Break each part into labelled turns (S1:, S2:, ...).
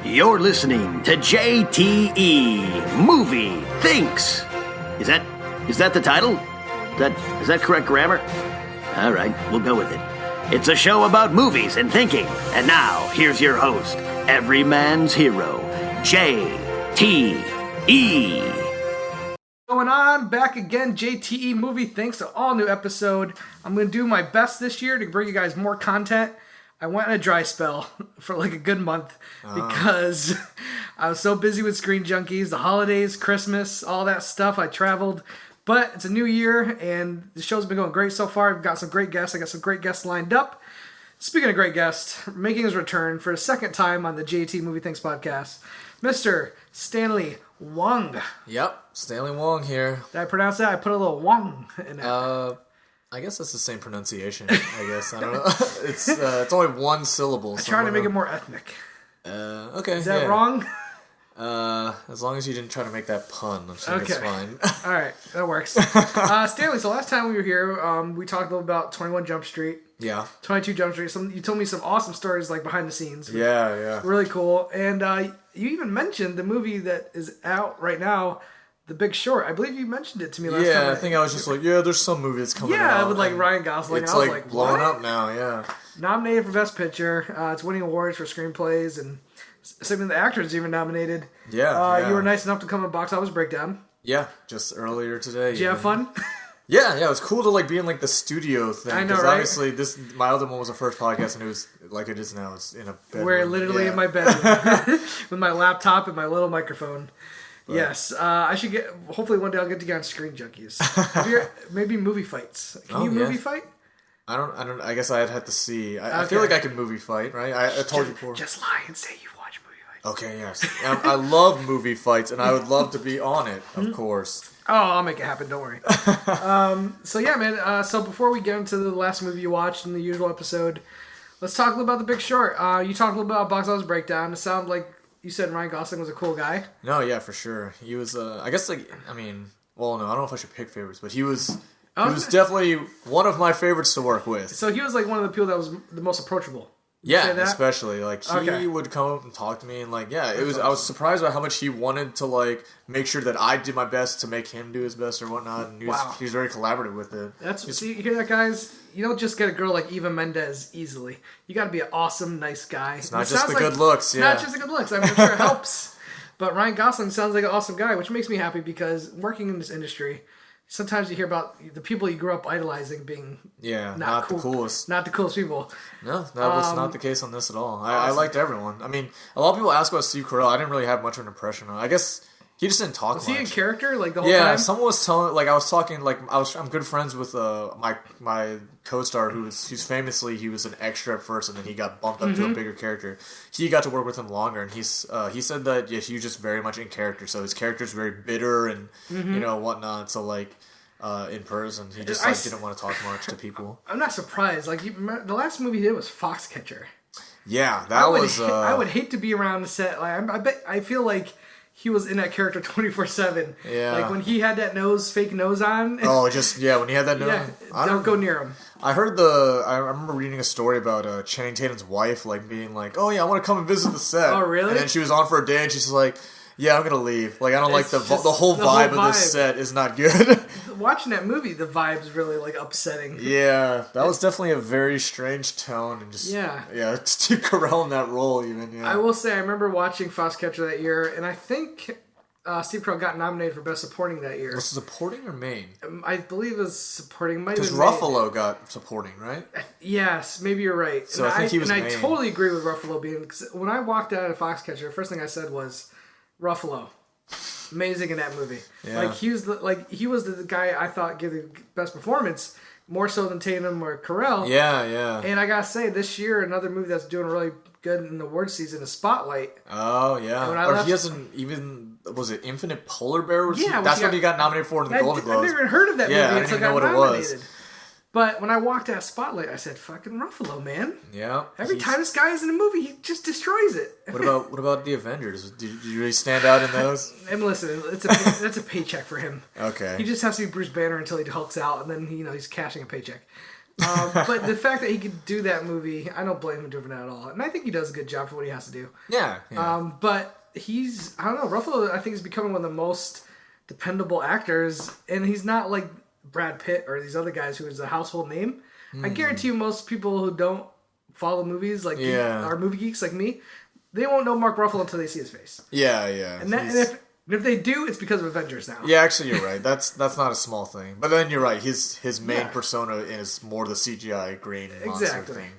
S1: You're listening to JTE Movie Thinks. Is that the title? Is that correct grammar? All right, we'll go with it. It's a show about movies and thinking. And now, here's your host, every man's hero, JTE.
S2: Going on, back again, JTE Movie Thinks, an all-new episode. I'm going to do my best this year to bring you guys more content. I went on a dry spell for like a good month because I was so busy with Screen Junkies, the holidays, Christmas, all that stuff. I traveled, but it's a new year and the show's been going great so far. I've got some great guests. I got some great guests lined up. Speaking of great guests, making his return for a second time on the JT Movie Thinks podcast, Mr. Stanley Wong.
S3: Yep, Stanley Wong here.
S2: Did I pronounce that? I put a little Wong in it.
S3: I guess that's the same pronunciation. I guess I don't know. It's only one syllable.
S2: I'm trying to make it more ethnic.
S3: Okay.
S2: Is that wrong?
S3: As long as you didn't try to make that pun, I'm sure it's fine.
S2: All right, that works. Stanley, so last time we were here, we talked a little about 21 Jump Street.
S3: Yeah.
S2: 22 Jump Street. You told me some awesome stories like behind the scenes.
S3: Yeah.
S2: Really cool. And you even mentioned the movie that is out right now, The Big Short. I believe you mentioned it to me last time.
S3: Yeah, I think I was just like, there's some movie that's coming out.
S2: Yeah, with like Ryan Gosling.
S3: It's
S2: I was
S3: like blowing
S2: what?
S3: up now, yeah.
S2: Nominated for Best Picture. It's winning awards for screenplays, and some of the actors even nominated.
S3: Yeah.
S2: You were nice enough to come on Box Office Breakdown.
S3: Yeah, just earlier today.
S2: Did you have fun?
S3: Yeah, it was cool to like be in like the studio thing.
S2: I know,
S3: because
S2: right?
S3: obviously my other one was the first podcast, and it was like it is now. It's in a bedroom.
S2: We're literally in my bedroom with my laptop and my little microphone. But, yes, I should get. Hopefully, one day I'll get to get on Screen Junkies. Maybe movie fights. Can you movie fight?
S3: I don't. I guess I'd have to see. I feel like I could movie fight, right? I told you before.
S2: Just lie and say you watch movie fights.
S3: Okay, yes. I love movie fights, and I would love to be on it, of course.
S2: Oh, I'll make it happen. Don't worry. So yeah, man. So before we get into the last movie you watched in the usual episode, let's talk a little about The Big Short. You talked a little about Box Office Breakdown. It sounded like you said Ryan Gosling was a cool guy.
S3: No, yeah, for sure. He was. I guess no, I don't know if I should pick favorites, but he was. He was definitely one of my favorites to work with.
S2: So he was like one of the people that was the most approachable.
S3: Yeah, especially like he would come up and talk to me, and like it was. I was surprised by how much he wanted to like make sure that I did my best to make him do his best or whatnot. And he was very collaborative with it.
S2: See, you hear that, guys? You don't just get a girl like Eva Mendes easily. You got to be an awesome, nice guy.
S3: It's not just the good looks. Yeah,
S2: not just the good looks. I'm sure it helps. But Ryan Gosling sounds like an awesome guy, which makes me happy because working in this industry, sometimes you hear about the people you grew up idolizing being not cool,
S3: the coolest.
S2: Not the coolest people.
S3: No, that was not the case on this at all. I liked everyone. I mean, a lot of people ask about Steve Carell. I didn't really have much of an impression on. I guess he just didn't talk much.
S2: Was he in character like the whole time?
S3: Yeah, someone was telling. Like I was talking. Like I'm good friends with my co-star who's famously he was an extra at first, and then he got bumped up to a bigger character. He got to work with him longer, and he said that he was just very much in character. So his character's very bitter and whatnot. So like. In person, he just didn't want to talk much to people.
S2: I'm not surprised. Like the last movie he did was Foxcatcher.
S3: Yeah, that was.
S2: I would hate to be around the set. Like I feel like he was in that character 24/7.
S3: Yeah.
S2: Like when he had that fake nose on.
S3: Oh, when he had that nose.
S2: Yeah, don't go near him.
S3: I remember reading a story about Channing Tatum's wife, like being like, "Oh yeah, I want to come and visit the set."
S2: Oh really?
S3: And then she was on for a day, and she's like. Yeah, I'm gonna leave. Like I don't like the whole vibe of this set is not good.
S2: Watching that movie, the vibe's really like upsetting.
S3: Yeah, that was definitely a very strange tone and just Steve Carell in that role even. Yeah,
S2: I will say I remember watching Foxcatcher that year, and I think Steve Carell got nominated for Best Supporting that year.
S3: Was it supporting or main?
S2: I believe it was supporting.
S3: Because Ruffalo got supporting, right?
S2: Yes, maybe you're right.
S3: So I think he was main.
S2: I totally agree with Ruffalo being because when I walked out of Foxcatcher, the first thing I said was. Ruffalo, amazing in that movie.
S3: Yeah.
S2: Like he was the guy I thought gave the best performance, more so than Tatum or Carell.
S3: Yeah.
S2: And I gotta say, this year another movie that's doing really good in the award season is Spotlight.
S3: Oh yeah. He hasn't even was it Infinite Polar Bear? That's what he got nominated for in the Golden Globes.
S2: I've never even heard of that movie.
S3: I didn't even know what it was.
S2: But when I walked out of Spotlight, I said, "Fucking Ruffalo, man!"
S3: Yeah.
S2: Every time this guy is in a movie, he just destroys it.
S3: What about the Avengers? Did you really stand out in those?
S2: And listen, that's a paycheck for him.
S3: Okay.
S2: He just has to be Bruce Banner until he hulks out, and then he's cashing a paycheck. But the fact that he could do that movie, I don't blame him doing that at all. And I think he does a good job for what he has to do.
S3: Yeah.
S2: But I don't know, Ruffalo, I think, is becoming one of the most dependable actors. And he's not like Brad Pitt or these other guys who is a household name. I guarantee you most people who don't follow movies like are movie geeks like me, they won't know Mark Ruffalo until they see his face.
S3: Yeah.
S2: And if they do, it's because of Avengers now.
S3: Yeah, actually, you're right. That's not a small thing. But then you're right. His main persona is more the CGI green monster thing.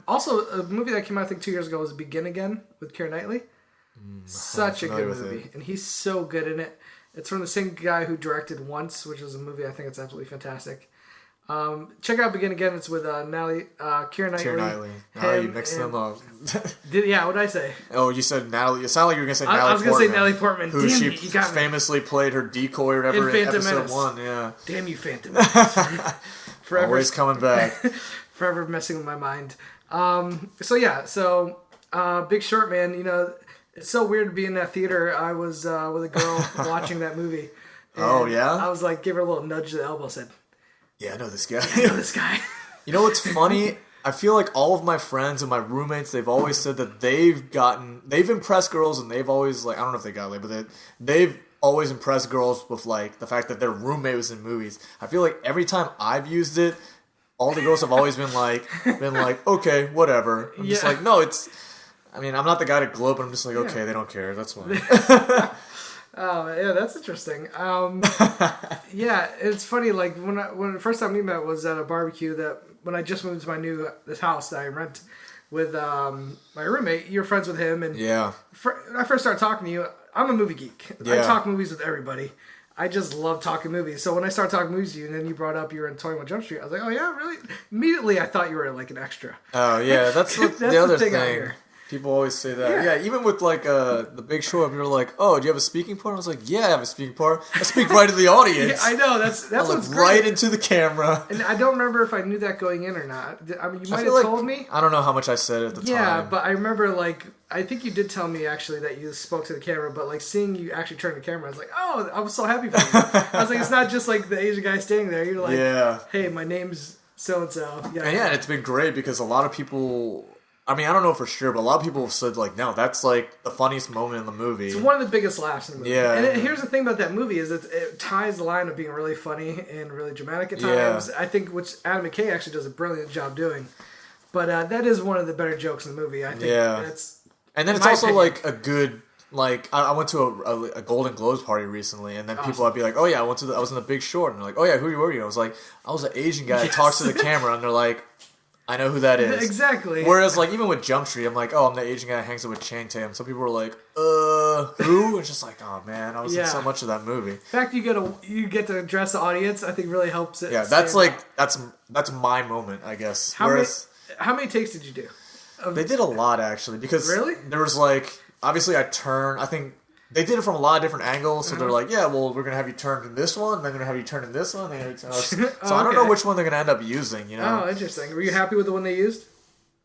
S2: Also, a movie that came out I think 2 years ago was Begin Again with Keira Knightley. Such a good movie, and he's so good in it. It's from the same guy who directed Once, which is a movie I think it's absolutely fantastic. Check out Begin Again. It's with Keira Knightley.
S3: Keira Knightley. Oh, you mixed them up.
S2: What did I say?
S3: Oh, you said Natalie. It sounded like you were going to say Natalie Portman.
S2: I was going to say Natalie Portman.
S3: Who
S2: Damn
S3: she
S2: you got me.
S3: famously played her decoy or whatever in episode
S2: Menace.
S3: 1. Yeah.
S2: Damn you, Phantom Menace. Forever,
S3: always coming back.
S2: Forever messing with my mind. Big Short, man, you know, it's so weird to be in that theater. I was with a girl watching that movie.
S3: Oh, yeah?
S2: I was like, give her a little nudge to the elbow, said,
S3: yeah, I know this guy.
S2: You
S3: know what's funny? I feel like all of my friends and my roommates, they've always said that they've impressed girls, and they've always, like, I don't know if they got laid, but they've always impressed girls with, like, the fact that their roommate was in movies. I feel like every time I've used it, all the girls have always been like, okay, whatever. I'm just like, no, I'm not the guy to gloat, but I'm just like, okay, they don't care. That's fine.
S2: Oh, yeah, that's interesting. Yeah, it's funny, like, when the first time we met was at a barbecue that, when I just moved to this house that I rent with my roommate, you're friends with him, and when I first started talking to you, I'm a movie geek. I talk movies with everybody. I just love talking movies. So when I started talking movies to you, and then you brought up you were in 21 Jump Street, I was like, oh yeah, really? Immediately I thought you were like an extra.
S3: Oh yeah, that's the other thing. People always say that. Yeah, even with like The Big Short, people are like, "Oh, do you have a speaking part?" I was like, "Yeah, I have a speaking part. I speak right to the audience."
S2: I know that's what's great.
S3: Right into the camera.
S2: And I don't remember if I knew that going in or not. I mean, you might have told me.
S3: I don't know how much I said at the time.
S2: Yeah, but I remember like I think you did tell me actually that you spoke to the camera, but like seeing you actually turn the camera, I was like, "Oh, I was so happy for you." I was like, "It's not just like the Asian guy standing there. You're like, hey, my name's so and so."
S3: Yeah, and it's been great because a lot of people. I mean, I don't know for sure, but a lot of people have said, like, no, that's, like, the funniest moment in the movie.
S2: It's one of the biggest laughs in the movie.
S3: Yeah.
S2: And here's the thing about that movie is it ties the line of being really funny and really dramatic at times. I think, which Adam McKay actually does a brilliant job doing. But that is one of the better jokes in the movie. I think that's...
S3: And then it's also, like, a good... Like, I went to a Golden Globes party recently, and then people would be like, oh, yeah, I was in The Big Short. And they're like, oh, yeah, who were you? I was like, I was an Asian guy that talks to the camera. And they're like... I know who that is.
S2: Exactly.
S3: Whereas, like, even with Jump Street, I'm like, oh, I'm the Asian guy that hangs out with Channing Tatum. Some people were like, who? It's just like, oh, man, I was in so much of that movie.
S2: The fact you get to address the audience, I think really helps it.
S3: Yeah, that's my moment, I guess.
S2: How many takes did you do?
S3: They did a lot, actually, because
S2: really?
S3: There was, like, obviously I think they did it from a lot of different angles, so they're like, yeah, well, we're going to have you turn in this one, and then we're going to have you turn in this one. So I don't know which one they're going to end up using, you know?
S2: Oh, interesting. Were you happy with the one they used?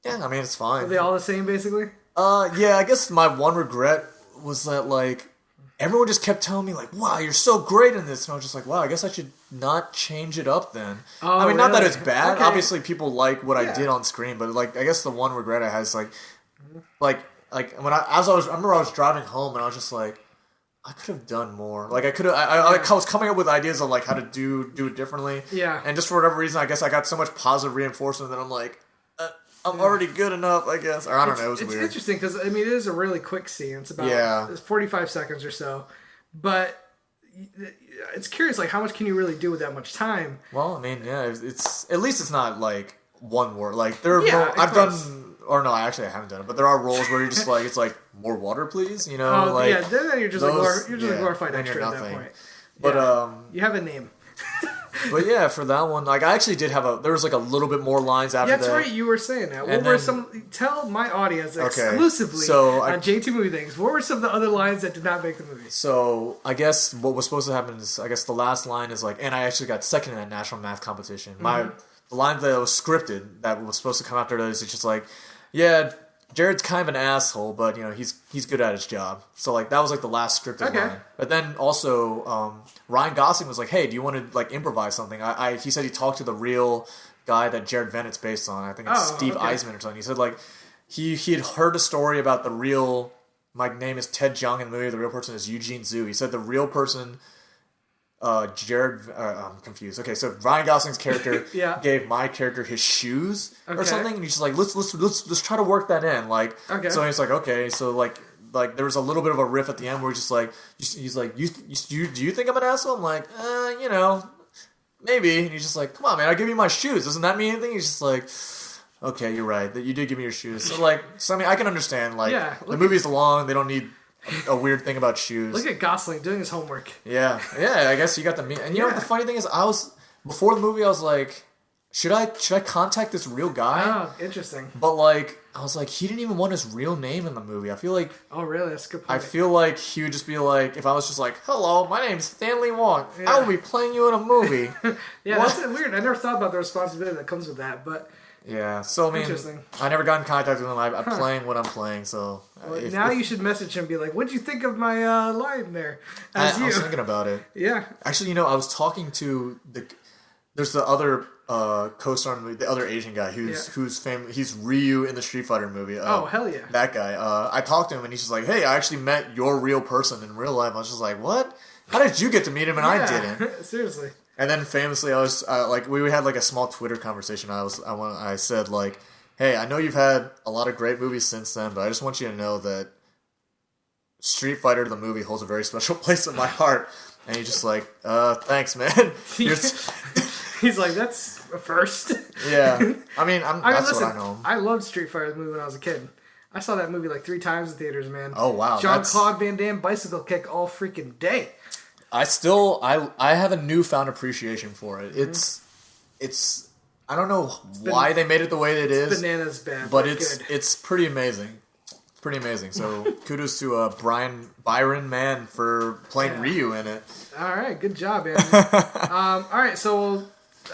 S3: Yeah, I mean, it's fine.
S2: Are they all the same, basically?
S3: Yeah, I guess my one regret was that, like, everyone just kept telling me, like, wow, you're so great in this. And I was just like, wow, I guess I should not change it up then.
S2: Oh,
S3: I mean, not that it's bad.
S2: Okay.
S3: Obviously, people like what I did on screen, but, like, I guess the one regret I had is, like when I remember I was driving home, and I was just like, I could have done more. Like, I was coming up with ideas of, like, how to do it differently.
S2: Yeah. And
S3: just for whatever reason, I guess I got so much positive reinforcement that I'm like, I'm already good enough, I guess. Or I don't know, it was weird.
S2: It's interesting, because, I mean, it is a really quick scene. It's about 45 seconds or so. But it's curious, like, how much can you really do with that much time?
S3: Well, I mean, yeah, it's at least it's not, like, one word. Like, there are I've done... Or no, actually I haven't done it, but there are roles where you're just like, it's like, more water, please, you know?
S2: Like, yeah, then you're just a glorified extra at that point.
S3: But
S2: you have a name.
S3: But yeah, for that one, like, I actually did have there was like a little bit more lines after that.
S2: That's right, you were saying that. What were tell my audience exclusively on JT Movie Things, what were some of the other lines that did not make the movie?
S3: So, I guess what was supposed to happen is, I guess the last line is like, and I actually got second in that national math competition. The line that was scripted, that was supposed to come after that, is just like, yeah, Jared's kind of an asshole, but, you know, he's good at his job. So, like, that was, like, the last scripted line. But then also, Ryan Gosling was like, hey, do you want to, like, improvise something? He said he talked to the real guy that Jared Vennett's based on. I think it's Steve Eisman or something. He said like he had heard a story about the real. My name is Ted Jung in the movie. The real person is Eugene Zhu. He said the real person. I'm confused. Okay, so Ryan Gosling's character gave my character his shoes or something, and he's just like, let's try to work that in. Like, so he's like, okay, so like there was a little bit of a riff at the end where he's just like, he's like, do you think I'm an asshole? I'm like, maybe. And he's just like, come on, man, I give you my shoes. Doesn't that mean anything? He's just like, okay, you're right. That you did give me your shoes. So I mean, I can understand. Like, the movie's long. They don't need a weird thing about shoes.
S2: Look at Gosling doing his homework.
S3: Yeah. I guess you got the meat. And you know what the funny thing is? Before the movie, I was like, should I contact this real guy?
S2: Oh, interesting.
S3: But like, I was like, he didn't even want his real name in the movie. I feel like.
S2: Oh, really? That's a good point.
S3: I feel like he would just be like, if I was just like, hello, my name's Stanley Wong. I will be playing you in a movie.
S2: That's weird. I never thought about the responsibility that comes with that, but.
S3: Yeah, so I mean, I never got in contact with him. I'm playing what I'm playing, so...
S2: Well, you should message him and be like, what'd you think of my line there?
S3: I was thinking about it.
S2: Yeah.
S3: Actually, I was talking to there's the other co-star in the movie, the other Asian guy who's famous. He's Ryu in the Street Fighter movie.
S2: Oh, hell yeah.
S3: That guy. I talked to him and he's just like, hey, I actually met your real person in real life. I was just like, what? How did you get to meet him and I didn't?
S2: Seriously.
S3: And then famously, I was we had like a small Twitter conversation. I said like, hey, I know you've had a lot of great movies since then, but I just want you to know that Street Fighter the movie holds a very special place in my heart. And he's just like, thanks, man.
S2: He's like, that's a first.
S3: Yeah, I mean, that's
S2: listen,
S3: what I know.
S2: I loved Street Fighter the movie when I was a kid. I saw that movie like 3 times in theaters, man.
S3: Oh wow,
S2: Jean-Claude Van Damme bicycle kick all freaking day.
S3: I have a newfound appreciation for it. It's I don't know why they made it the way it is.
S2: Bananas bad,
S3: but it's pretty amazing. It's pretty amazing. So kudos to Byron Mann for playing Ryu in it.
S2: All right, good job, man. All right, so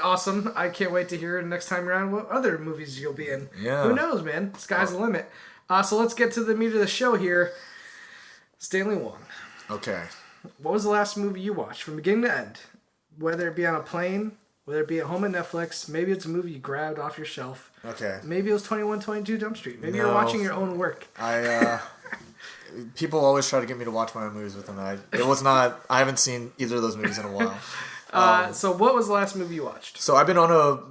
S2: awesome. I can't wait to hear next time around what other movies you'll be in.
S3: Yeah.
S2: Who knows, man? Sky's the limit. So let's get to the meat of the show here. Stanley Wong.
S3: Okay.
S2: What was the last movie you watched from beginning to end? Whether it be on a plane, whether it be at home at Netflix, maybe it's a movie you grabbed off your shelf.
S3: Okay.
S2: Maybe it was 2122 Jump Street. Maybe you're watching your own work.
S3: People always try to get me to watch my own movies with them. I haven't seen either of those movies in a while.
S2: So what was the last movie you watched?
S3: So I've been on a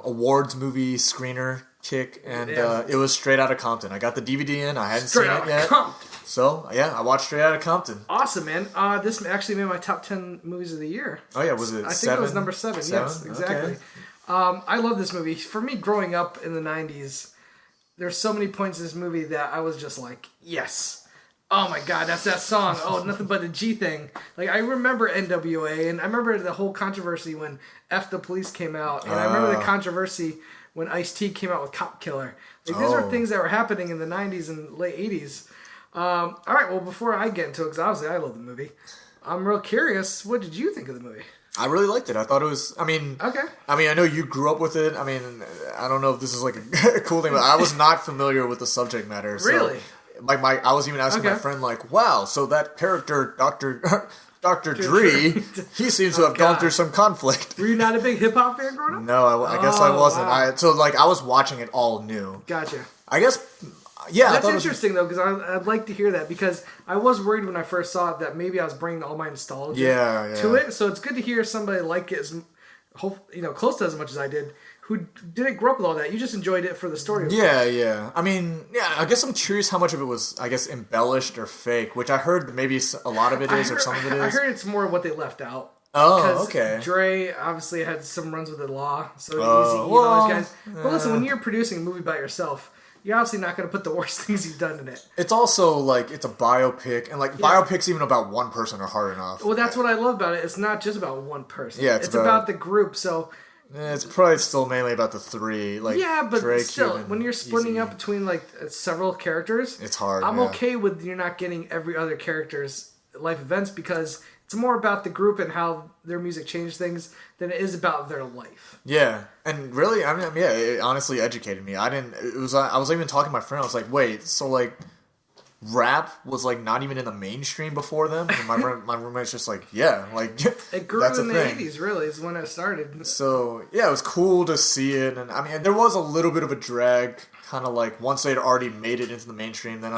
S3: awards movie screener kick, and it was Straight Outta Compton. I got the DVD in. I hadn't seen it yet. Compton. So, yeah, I watched Straight Outta Compton.
S2: Awesome, man. This actually made my top 10 movies of the year.
S3: Oh, yeah, was it 7?
S2: I think it was number 7, yes, exactly. Okay. I love this movie. For me, growing up in the 90s, there's so many points in this movie that I was just like, yes. Oh, my God, that's that song. Oh, nothing but the G thing. Like, I remember NWA, and I remember the whole controversy when F the Police came out, and I remember the controversy when Ice-T came out with Cop Killer. Like, these are things that were happening in the 90s and late 80s. All right, well, before I get into it, because obviously I love the movie, I'm real curious, what did you think of the movie?
S3: I really liked it. I thought it was, okay. I know you grew up with it. I don't know if this is like a cool thing, but I was not familiar with the subject matter. So,
S2: really?
S3: I was even asking my friend, like, wow, so that character, Dr. Dre, he seems to have gone through some conflict.
S2: Were you not a big hip-hop fan growing up?
S3: No, I guess I wasn't. Wow. I was watching it all new.
S2: Gotcha.
S3: I guess... Yeah,
S2: that's interesting though, because I'd like to hear that, because I was worried when I first saw it that maybe I was bringing all my nostalgia to it. So it's good to hear somebody like it, close to as much as I did, who didn't grow up with all that. You just enjoyed it for the story.
S3: Yeah. I guess I'm curious how much of it was, embellished or fake, which I heard maybe a lot of it is, or some of it is.
S2: I heard it's more what they left out.
S3: Oh, okay.
S2: Dre obviously had some runs with the law, so Eazy-E and all those guys. But listen, when you're producing a movie by yourself, you're obviously not going to put the worst things you've done in it. It's
S3: also, it's a biopic, and, biopics even about one person are hard enough.
S2: Well, that's what I love about it. It's not just about one person.
S3: Yeah,
S2: it's about the group, so...
S3: It's probably still mainly about the 3,
S2: but
S3: Dre,
S2: still,
S3: Cuban,
S2: when you're splitting
S3: Eazy.
S2: up between, several characters...
S3: It's hard,
S2: I'm okay with you're not getting every other character's life events, because it's more about the group and how their music changed things than it is about their life.
S3: Yeah, and really, it honestly educated me. I was even talking to my friend. I was like, wait, so rap was like not even in the mainstream before them. And my roommate's just like, yeah, like
S2: it grew
S3: that's
S2: in
S3: a
S2: the
S3: thing.
S2: 80s, really, is when it started.
S3: So yeah, it was cool to see it, and I mean, there was a little bit of a drag, kind of like once they'd already made it into the mainstream. Then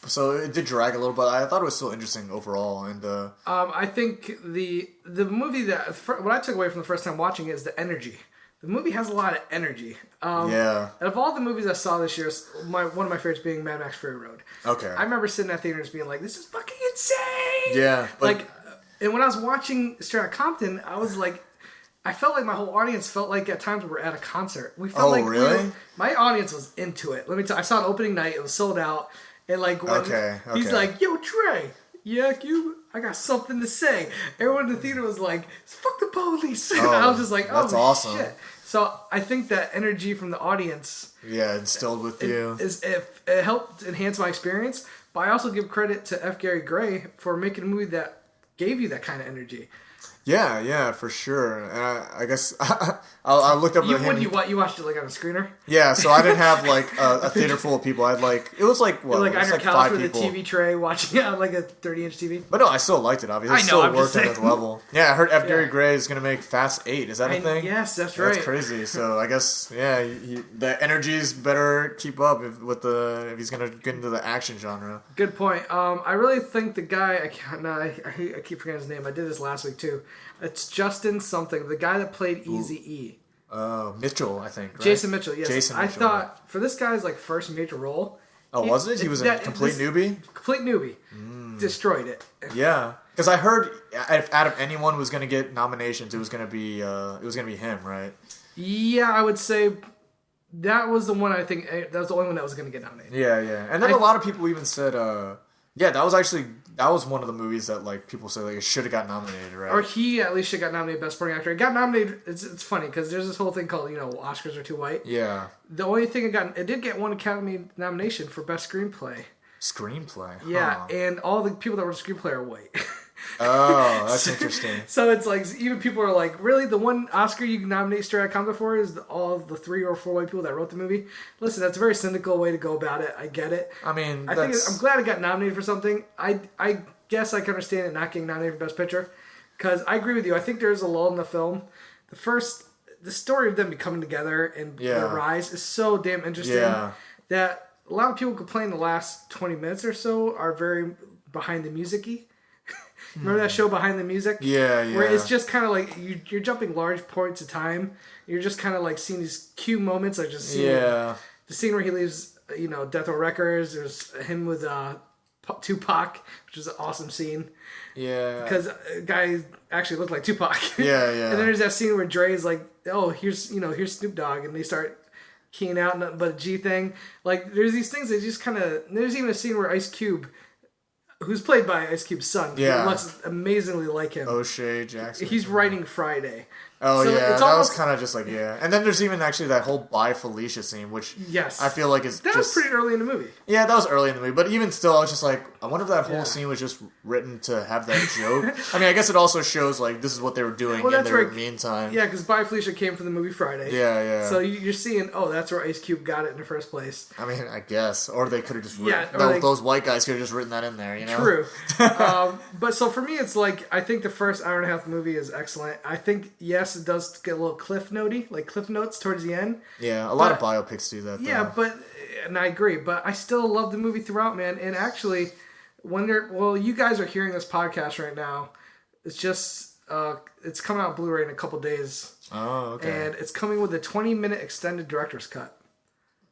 S3: so it did drag a little, but I thought it was still interesting overall. And
S2: I think the movie what I took away from the first time watching it is the energy. The movie has a lot of energy.
S3: Yeah.
S2: Out of all the movies I saw this year, one of my favorites being Mad Max Fury Road.
S3: Okay.
S2: I remember sitting at theaters being like, "This is fucking insane!"
S3: Yeah.
S2: Like, and when I was watching Straight Outta Compton, I was like, I felt like my whole audience felt like at times we were at a concert. We felt like
S3: really?
S2: My audience was into it. Let me tell you, I saw it opening night. It was sold out. And like when he's like, "Yo, Trey, yeah, I got something to say." Everyone in the theater was like, "Fuck the police!" And I was just like, "Oh,
S3: that's awesome."
S2: Shit. So I think that energy from the audience,
S3: instilled with you,
S2: it helped enhance my experience. But I also give credit to F. Gary Gray for making a movie that gave you that kind of energy.
S3: Yeah, for sure. And I guess I looked up.
S2: You watched it like on a screener?
S3: Yeah, so I didn't have like a theater full of people. I had it was like what?
S2: Like
S3: it was
S2: on your
S3: like
S2: couch
S3: 5
S2: with
S3: people.
S2: a TV tray, watching it on like a 30-inch TV.
S3: But no, I still liked it. Obviously,
S2: I know.
S3: It still worked at its level. Yeah, I heard F. Gary Gray is going to make Fast 8. Is that a thing?
S2: Yes, that's right.
S3: That's crazy. So I guess the energies better keep up if he's going to get into the action genre.
S2: Good point. I really think the guy I keep forgetting his name. I did this last week too. It's Justin something, the guy that played Eazy-E.
S3: Mitchell, I think. Right?
S2: Jason Mitchell. Yes.
S3: Jason
S2: I
S3: Mitchell,
S2: thought for this guy's like first major role.
S3: Oh, was it? He was a complete newbie.
S2: Complete newbie. Destroyed it.
S3: Yeah, because I heard if out of anyone was going to get nominations, it was going to be him, right?
S2: Yeah, I would say that was the one. I think that was the only one that was going to get nominated.
S3: Yeah. And then a lot of people even said, that was one of the movies that like people say like it should have got nominated, right?
S2: Or he at least should have got nominated Best Supporting Actor. It got nominated. It's funny because there's this whole thing called Oscars are too white.
S3: Yeah.
S2: The only thing it did get one Academy nomination for Best Screenplay.
S3: Screenplay.
S2: Yeah, and all the people that were the screenplay are white.
S3: Oh, that's interesting.
S2: So it's like even people are like, really, the one Oscar you can nominate Straight Outta Compton for is all the 3 or 4 white people that wrote the movie. Listen, that's a very cynical way to go about it. I get it.
S3: I mean,
S2: I'm glad it got nominated for something. I guess I can understand it not getting nominated for Best Picture because I agree with you. I think there's a lull in the film. The story of them becoming together and their rise is so damn interesting that a lot of people complain the last 20 minutes or so are very behind the music-y. Remember that show Behind the Music?
S3: Yeah.
S2: Where it's just kind of like you're jumping large points of time. You're just kind of like seeing these cue moments. Like just seeing the scene where he leaves, Death Row Records. There's him with Tupac, which is an awesome scene.
S3: Yeah.
S2: Because a guy actually looked like Tupac.
S3: Yeah.
S2: And then there's that scene where Dre's like, "Oh, here's Snoop Dogg," and they start keying out nothing but a G thing. Like there's these things that just kind of. There's even a scene where Ice Cube, who's played by Ice Cube's son, looks amazingly like him.
S3: O'Shea Jackson.
S2: He's writing Friday.
S3: Oh, so that was kind of just like, And then there's even actually that whole Bye Felicia scene, which I feel like is
S2: That was pretty early in the movie.
S3: Yeah, that was early in the movie. But even still, I was just like, I wonder if that whole scene was just written to have that joke. I mean, I guess it also shows, like, this is what they were doing in their meantime.
S2: Yeah, because Bye Felicia came from the movie Friday.
S3: Yeah.
S2: So you're seeing, that's where Ice Cube got it in the first place.
S3: I mean, I guess. Or they could have just written, those white guys could have just written that in there,
S2: True. But so for me, it's like, I think the first hour and a half movie is excellent. I think, yes, it does get a little cliff notes towards the end.
S3: Yeah, a lot of biopics do that.
S2: Yeah, and I agree, but I still love the movie throughout, man. And actually, you guys are hearing this podcast right now. It's just, it's coming out Blu-ray in a couple days.
S3: Oh, okay.
S2: And it's coming with a 20-minute extended director's cut.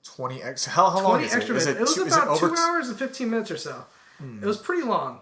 S3: 20x? How long is it?
S2: It was about 2 hours and 15 minutes or so. It was pretty long.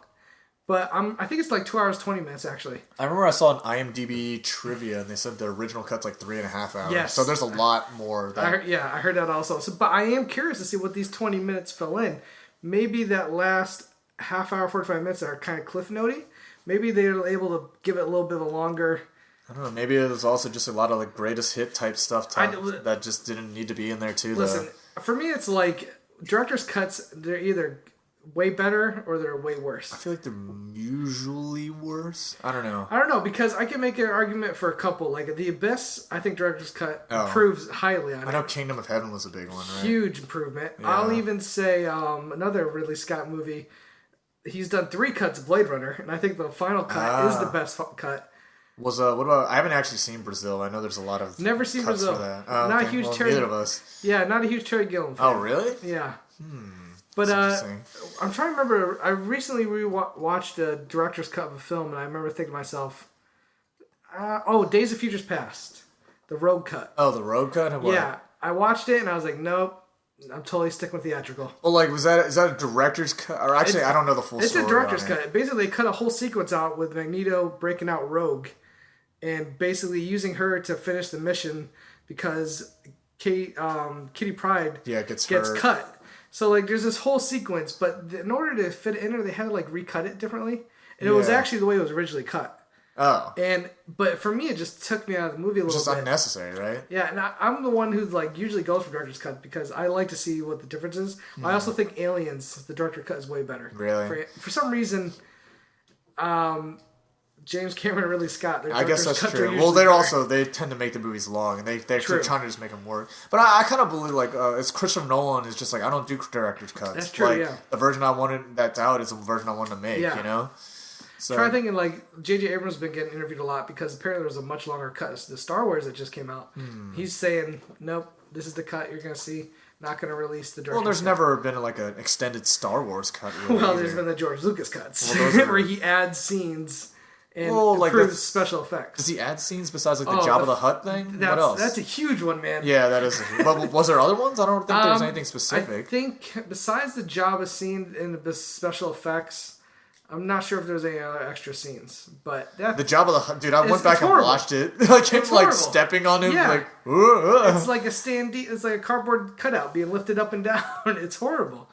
S2: But I think it's like 2 hours, 20 minutes, actually.
S3: I remember I saw an IMDb trivia, and they said the original cut's like 3.5 hours.
S2: Yes.
S3: So there's a lot more.
S2: I heard that also. But I am curious to see what these 20 minutes fill in. Maybe that last half hour, 45 minutes are kind of cliff notey. Maybe they're able to give it a little bit of a longer...
S3: I don't know. Maybe it was also just a lot of like greatest hit type stuff that just didn't need to be in there too.
S2: Listen, for me, it's like director's cuts. They're either way better or they're way
S3: I
S2: worse?
S3: feel like they're usually worse. I don't know.
S2: I don't know, because I can make an argument for a couple. Like The Abyss, I think director's cut
S3: Oh.
S2: improves highly on
S3: I
S2: it.
S3: know Kingdom of Heaven was a big one, right?
S2: Huge improvement.
S3: Yeah.
S2: I'll even say another Ridley Scott movie. He's done 3 cuts of Blade Runner, and I think the final cut is the best cut.
S3: Was what about? I haven't actually seen Brazil. I know there's a lot of
S2: Never seen
S3: cuts
S2: Brazil.
S3: for that.
S2: Not a huge Terry.
S3: Neither of us.
S2: Yeah, not a huge Terry Gilliam fan.
S3: Oh, really?
S2: Yeah. But
S3: That's interesting.
S2: I'm trying to remember. I recently watched a director's cut of a film, and I remember thinking to myself, Days of Futures Past, the Road cut.
S3: Oh, the road cut. And what?
S2: Yeah, I watched it, and I was like, nope, I'm totally sticking with theatrical.
S3: Well, like, is that a director's cut? Or actually, I don't know the full story.
S2: It's a director's
S3: on it.
S2: cut. Basically, they cut a whole sequence out with Magneto breaking out Rogue, and basically using her to finish the mission because Kitty Pryde
S3: gets
S2: gets
S3: hurt.
S2: cut. So like, there's this whole sequence, but in order to fit it in there, they had to like recut it differently, and it was
S3: Yeah.
S2: actually the way it was originally cut.
S3: Oh,
S2: But for me, it just took me out of the movie a little
S3: just
S2: bit.
S3: unnecessary, right?
S2: Yeah, and I'm the one who like usually goes for director's cut because I like to see what the difference is. I also think Aliens, the director cut, is way better.
S3: Really?
S2: For some reason, James Cameron and Ridley Scott, their
S3: I guess
S2: director's
S3: that's
S2: cuts are
S3: true.
S2: usually
S3: Well,
S2: better.
S3: they tend to make the movies long, and they're
S2: True.
S3: trying to just make them work. But I kind of believe like it's Christopher Nolan is just like I don't do director's cuts.
S2: That's true,
S3: Like,
S2: yeah.
S3: the version I wanted that's out is the version I wanted to make.
S2: Yeah.
S3: You know. So
S2: Try thinking like J.J. Abrams has been getting interviewed a lot because apparently there was a much longer cut. The Star Wars that just came out. He's saying, nope, this is the cut you're going to see. Not going to release the director's
S3: well, there's
S2: cut.
S3: never been like an extended Star Wars cut. Really,
S2: Well,
S3: either.
S2: there's been the George Lucas cuts
S3: Well, those are-
S2: where he adds scenes and
S3: like,
S2: improves
S3: that's-
S2: special effects.
S3: Does he add scenes besides like the
S2: Oh,
S3: Jabba the Hutt thing? What else?
S2: That's a huge one, man.
S3: Yeah, that is. But was there other ones? I don't think there was anything
S2: I
S3: specific.
S2: think besides the Jabba scene and the special effects, I'm not sure if there's any other extra scenes. But that
S3: The Jabba the Hutt, dude. I went
S2: It's
S3: back and
S2: horrible.
S3: watched it. Like him,
S2: It's
S3: like
S2: horrible.
S3: stepping on him,
S2: Yeah.
S3: like. "Ugh."
S2: it's like it's like a cardboard cutout being lifted up and down. It's horrible.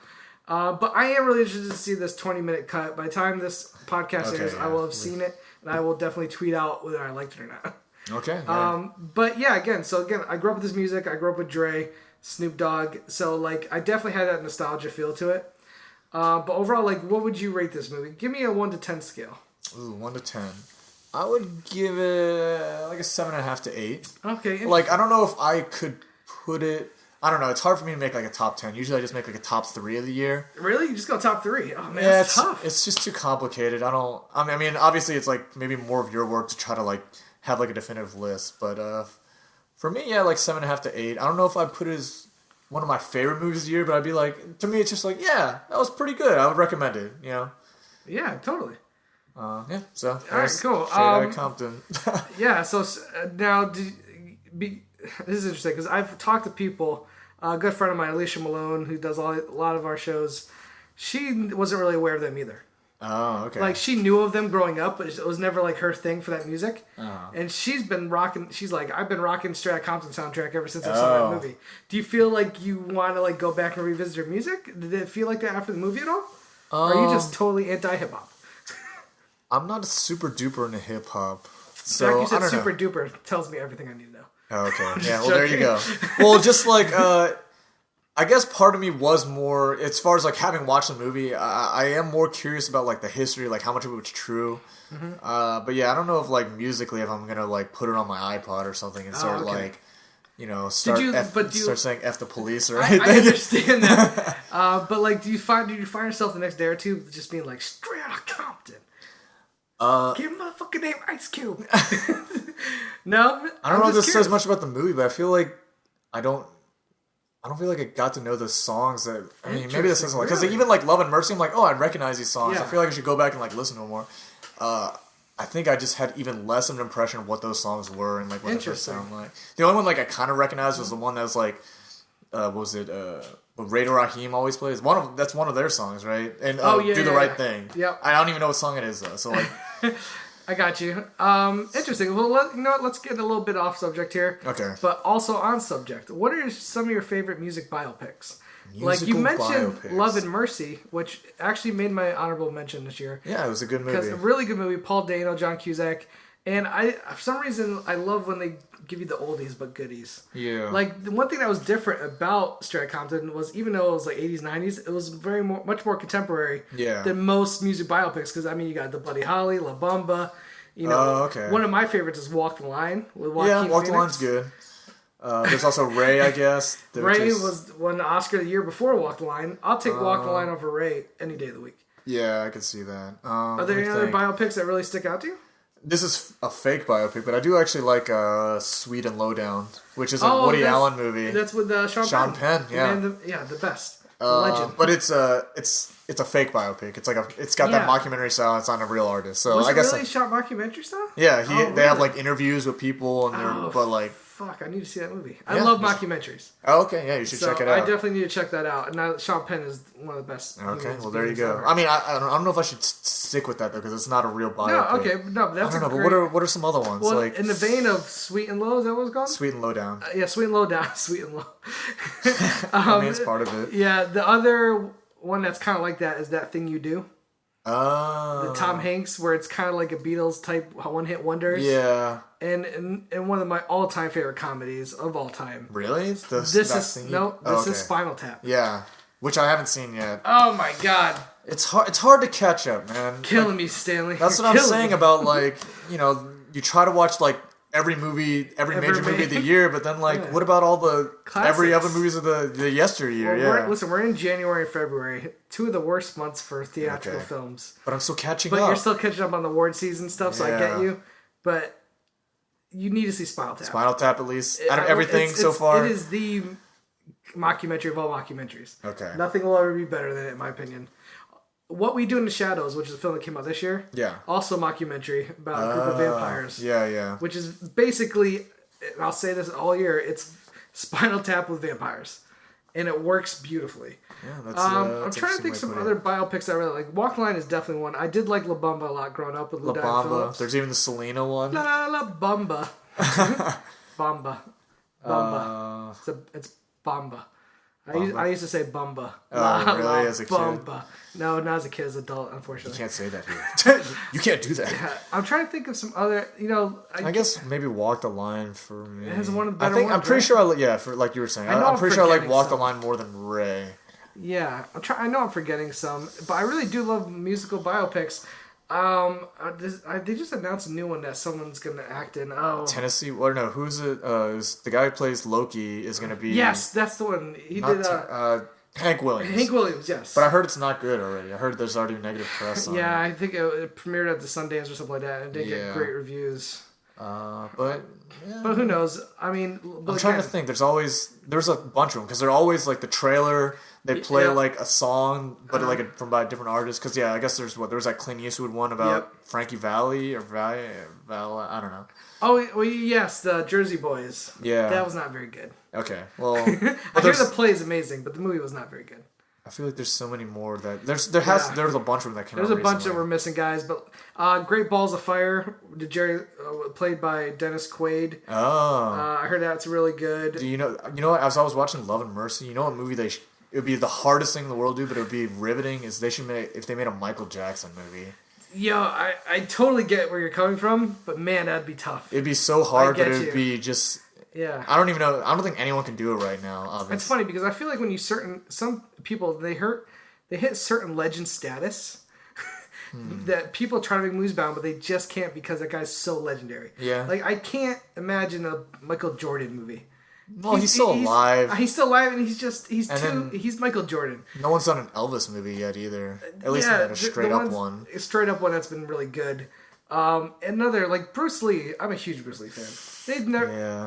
S2: But I am really interested to see this 20-minute cut. By the time this podcast
S3: Okay,
S2: airs, I will have
S3: yeah.
S2: seen it, and I will definitely tweet out whether I liked it or not.
S3: Okay. Yeah.
S2: But yeah, again, I grew up with this music. I grew up with Dre, Snoop Dogg. So like, I definitely had that nostalgia feel to it. But overall, like, what would you rate this movie? Give me a 1 to 10 scale.
S3: Ooh, 1 to 10. I would give it like a 7.5 to 8.
S2: Okay.
S3: Like, I don't know if I could put it. I don't know. It's hard for me to make like a top 10. Usually, I just make like a top 3 of the year.
S2: Really? You just go top 3? Oh man,
S3: Yeah,
S2: that's
S3: it's
S2: tough.
S3: it's just too complicated. I mean, obviously, it's like maybe more of your work to try to like have like a definitive list. But for me, yeah, like 7.5 to 8. I don't know if I'd put it as one of my favorite movies of the year, but I'd be like, to me, it's just like, yeah, that was pretty good. I would recommend it. You know.
S2: Yeah, totally.
S3: Yeah. So
S2: All right,
S3: that's
S2: cool.
S3: Straight Outta Compton.
S2: Yeah. So now, this is interesting because I've talked to people. A good friend of mine, Alicia Malone, who does a lot of our shows. She wasn't really aware of them either.
S3: Oh, okay.
S2: Like, she knew of them growing up, but it was never like her thing for that music.
S3: Oh.
S2: And she's been rocking. She's like, I've been rocking Straight Outta Compton soundtrack ever since I saw that movie. Do you feel like you want to like go back and revisit her music? Did it feel like that after the movie at all? Or are you just totally anti hip hop?
S3: I'm not super duper into hip hop,
S2: The
S3: so
S2: fact you
S3: I
S2: said
S3: don't
S2: super
S3: know.
S2: duper tells me everything I need to know.
S3: Oh, okay. Yeah.
S2: just
S3: Well, there you go. Well, just like I guess part of me was more as far as like having watched the movie. I am more curious about like the history, like how much of it was true. But yeah, I don't know if like musically if I'm gonna like put it on my iPod or something and start
S2: okay.
S3: like. You know, start saying F the police or anything.
S2: I understand that. But like, did you find yourself the next day or two just being like, Straight Outta Compton? Give him motherfucking name Ice Cube. No?
S3: I don't know if this says much about the movie, but I feel like I don't feel like I got to know the songs that. I mean, maybe this isn't like because
S2: Really?
S3: even like Love and Mercy, I'm like, oh, I recognize these songs.
S2: Yeah.
S3: I feel like I should go back and like listen to them more. I think I just had even less of an impression of what those songs were and like what they sound like. The only one like I kind of recognized was the one that was like, what was it? What Radar Raheem always plays. That's one of their songs, right? And Do the Right Thing.
S2: Yep.
S3: I don't even know what song it is though. So like,
S2: I got you. Interesting. Well, you know what? Let's get a little bit off subject here.
S3: Okay.
S2: But also on subject. What are some of your favorite music biopics? Like you
S3: Musical
S2: mentioned
S3: biopics.
S2: Love and Mercy, which actually made my honorable mention this year.
S3: yeah, it was a good
S2: Because
S3: movie.
S2: a really good movie, Paul Dano, John Cusack. And for some reason, I love when they give you the oldies but goodies.
S3: Yeah.
S2: Like, the one thing that was different about Straight Compton was, even though it was like 80s, 90s, it was much more contemporary than most music biopics. Because, I mean, you got the Buddy Holly, La Bamba. You know, one of my favorites is Walk the Line with Joaquin
S3: Walk
S2: Phoenix.
S3: the Line's good. There's also Ray, I guess.
S2: Ray won the Oscar the year before Walk the Line. I'll take Walk the Line over Ray any day of the week.
S3: Yeah, I could see that.
S2: Are there any other biopics that really stick out to you?
S3: This is a fake biopic, but I do actually like Sweet and Lowdown, which is a Woody Allen movie.
S2: That's with Sean
S3: Penn. Yeah,
S2: the best. Legend.
S3: But it's a fake biopic. It's got that mockumentary style. It's not a real artist. So
S2: was
S3: I guess
S2: really shot mockumentary style?
S3: Yeah, they have like interviews with people, and
S2: fuck, I need to see that movie. I love mockumentaries.
S3: Oh, okay, yeah, you should check it out.
S2: I definitely need to check that out. And now Sean Penn is one of the best.
S3: Okay, well there you go. Ever. I mean, I don't know if I should stick with that though, because it's not a real biopic.
S2: No, okay, no, but that's
S3: I don't know. But what are some other ones?
S2: Well,
S3: like
S2: in the vein of Sweet and Low, is that what it's called?
S3: Sweet and Lowdown.
S2: Yeah, Sweet and Lowdown, Sweet and Low.
S3: I mean, it's part of it.
S2: Yeah, the other one that's kind of like that is That Thing You Do.
S3: Oh.
S2: The Tom Hanks, where it's kind of like a Beatles type one-hit wonders.
S3: Yeah.
S2: And one of my all-time favorite comedies of all time.
S3: Really?
S2: This is Spinal Tap.
S3: Yeah, which I haven't seen yet.
S2: Oh my god.
S3: It's hard to catch up, man.
S2: Killing me, Stanley.
S3: That's what I'm saying about, like, you know, you try to watch like every major movie of the year, but then what about all the
S2: classics.
S3: Every other movies of the yesteryear?
S2: Well, we're in January and February, two of the worst months for theatrical films.
S3: But I'm still catching
S2: up.
S3: But
S2: you're still catching up on the award season stuff, so I get you. But you need to see Spinal Tap.
S3: Spinal Tap, at least. Out of everything so far,
S2: it is the mockumentary of all mockumentaries.
S3: Okay.
S2: Nothing will ever be better than it, in my opinion. What We Do in the Shadows, which is a film that came out this year.
S3: Yeah.
S2: Also a mockumentary about a group of vampires.
S3: Yeah.
S2: Which is basically, and I'll say this all year, it's Spinal Tap with vampires. And it works beautifully. Yeah, that's I'm trying to think some other biopics I really like. Walk the Line is definitely one. I did like La Bamba a lot growing up with
S3: La Bamba. There's even the Selena one.
S2: La Bamba. Bamba. It's Bamba. I used to say Bumba.
S3: Oh, really? As a kid?
S2: Bumba. No, not as a kid, as an adult, unfortunately.
S3: You can't say that here. You can't do that.
S2: Yeah, I'm trying to think of some other, I
S3: guess maybe Walk the Line for me.
S2: It has one of the better ones.
S3: I'm pretty sure, for like you were saying, I'm pretty sure I like Walk the Line more than Ray.
S2: Yeah, I know I'm forgetting some, but I really do love musical biopics. They just announced a new one that someone's gonna act in.
S3: Tennessee. Or no, who's it? The guy who plays Loki is gonna be.
S2: Yes, that's the one. He did.
S3: Hank Williams.
S2: Hank Williams, yes.
S3: But I heard it's not good already. I heard there's already negative press on it.
S2: Yeah, I think it premiered at the Sundance or something like that, and didn't get great reviews.
S3: But
S2: who knows? I mean,
S3: I'm trying to think. There's a bunch of them because they're always like the trailer. They play like a song, but from by a different artist. Because I guess there was that Clint Eastwood one about Frankie Valli or Val. I don't know.
S2: Oh well, yes, the Jersey Boys.
S3: Yeah,
S2: that was not very good.
S3: Okay, well,
S2: I hear the play is amazing, but the movie was not very good.
S3: I feel like there's so many more that there's a bunch of them that came out.
S2: There's a bunch that were missing, guys. But Great Balls of Fire, played by Dennis Quaid.
S3: Oh,
S2: I heard that's really good.
S3: Do you know? As I was watching Love and Mercy, you know what movie it would be the hardest thing in the world to do, but it would be riveting. Is they made a Michael Jackson movie.
S2: Yo, I totally get where you're coming from, but man, that'd be tough.
S3: It'd be so hard, but it'd be just.
S2: Yeah.
S3: I don't even know. I don't think anyone can do it right now. Obviously.
S2: It's funny because I feel like when some people they hit certain legend status that people try to make movies about, but they just can't because that guy's so legendary.
S3: Yeah.
S2: Like I can't imagine a Michael Jordan movie.
S3: Well, he's still alive.
S2: He's still alive, and he's Michael Jordan.
S3: No one's done an Elvis movie yet either. At least not a straight up one.
S2: A straight up one that's been really good. Another like Bruce Lee. I'm a huge Bruce Lee fan.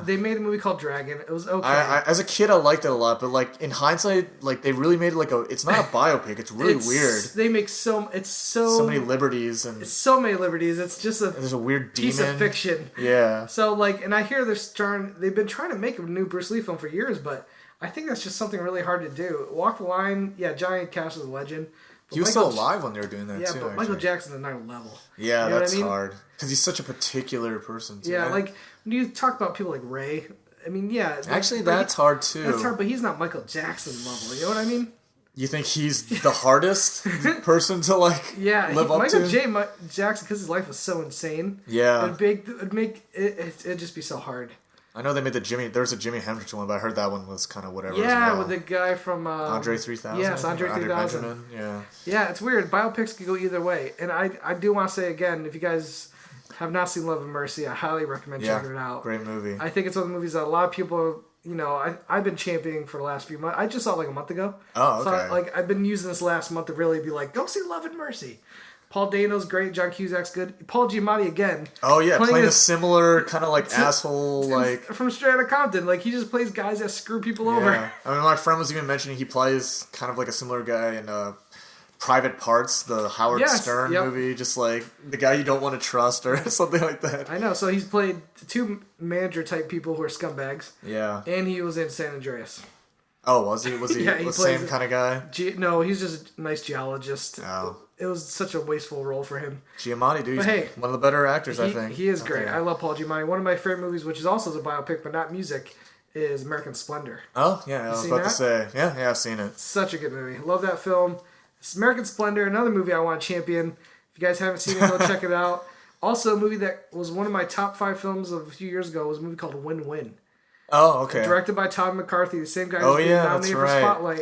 S2: They made a movie called Dragon. It was okay.
S3: As a kid, I liked it a lot, but like in hindsight, like they really made it it's not a biopic. It's really weird.
S2: They make so
S3: many liberties and
S2: so many liberties. It's just
S3: there's a weird demon.
S2: Piece of fiction.
S3: Yeah.
S2: So and I hear they've been trying to make a new Bruce Lee film for years, but I think that's just something really hard to do. Walk the Line. Yeah, Johnny Cash is a legend.
S3: He was still alive when they were doing that, too.
S2: Yeah, but Michael Jackson's another level.
S3: Yeah, that's hard. Because he's such a particular person, too.
S2: Yeah, like, when you talk about people like Ray, I mean, yeah.
S3: Actually, that's hard, too.
S2: That's hard, but he's not Michael Jackson level, you know what I mean?
S3: You think he's the hardest person to, live up to?
S2: Michael Jackson, because his life was so insane.
S3: Yeah.
S2: It'd just be so hard.
S3: I know they made there's a Jimi Hendrix one, but I heard that one was kind of whatever.
S2: Yeah,
S3: as well.
S2: with the guy from
S3: Andre 3000.
S2: Yes, Andre 3000.
S3: Benjamin. Yeah.
S2: Yeah, it's weird. Biopics can go either way, and I do want to say again, if you guys have not seen Love and Mercy, I highly recommend checking it out.
S3: Great movie.
S2: I think it's one of the movies that a lot of people, I've been championing for the last few months. I just saw it like a month ago.
S3: Oh, okay.
S2: So I've been using this last month to really be like, go see Love and Mercy. Paul Dano's great. John Cusack's good. Paul Giamatti again.
S3: Oh yeah, playing a similar kind of like asshole like
S2: from Straight Outta Compton. Like he just plays guys that screw people over.
S3: I mean, my friend was even mentioning he plays kind of like a similar guy in Private Parts, the Howard Stern movie, just like the guy you don't want to trust or something like that.
S2: I know. So he's played two manager type people who are scumbags.
S3: Yeah.
S2: And he was in San Andreas.
S3: Oh, was he? Was he
S2: yeah,
S3: the same kind of guy?
S2: No, he's just a nice geologist.
S3: Oh.
S2: It was such a wasteful role for him.
S3: Giamatti, dude. He's one of the better actors, I think.
S2: He is great. I love Paul Giamatti. One of my favorite movies, which is also a biopic, but not music, is American Splendor.
S3: Oh, yeah. I was about to say. Yeah, I've seen it.
S2: Such a good movie. Love that film. It's American Splendor, another movie I want to champion. If you guys haven't seen it, go check it out. Also, a movie that was one of my top 5 films of a few years ago was a movie called Win-Win.
S3: Oh, okay.
S2: Directed by Todd McCarthy, the same guy who's being nominated for Spotlight.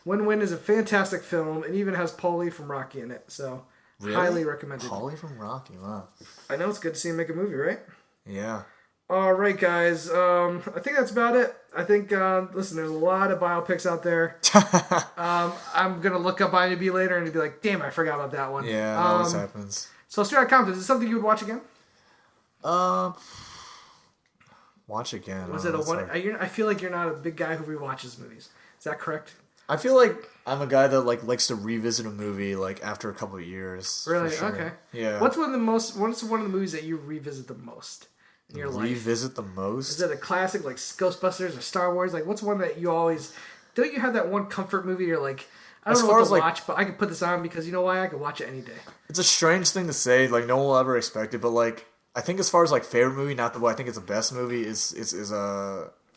S2: Win-Win is a fantastic film, and even has Paulie from Rocky in it. So, highly recommended.
S3: Paulie from Rocky, wow.
S2: I know it's good to see him make a movie, right?
S3: Yeah.
S2: All right, guys. I think that's about it. I think, listen, there's a lot of biopics out there. I'm going to look up IMDb later and be like, damn, I forgot about that one.
S3: Yeah, that always happens.
S2: So, Straight Outta Compton, is it something you would watch again?
S3: Watch again.
S2: Was it a one? I feel like you're not a big guy who rewatches movies. Is that correct?
S3: I feel like I'm a guy that likes to revisit a movie after a couple of years.
S2: Really?
S3: Sure.
S2: Okay.
S3: Yeah.
S2: What's one of the movies that you revisit the most in your life?
S3: Revisit the most?
S2: Is it a classic like Ghostbusters or Star Wars? Like, what's one that you always don't you have that one comfort movie you're like, I don't know what to watch, but I can put this on because you know why? I can watch it any day.
S3: It's a strange thing to say. No one will ever expect it, but I think as far as favorite movie, not the I think it's the best movie is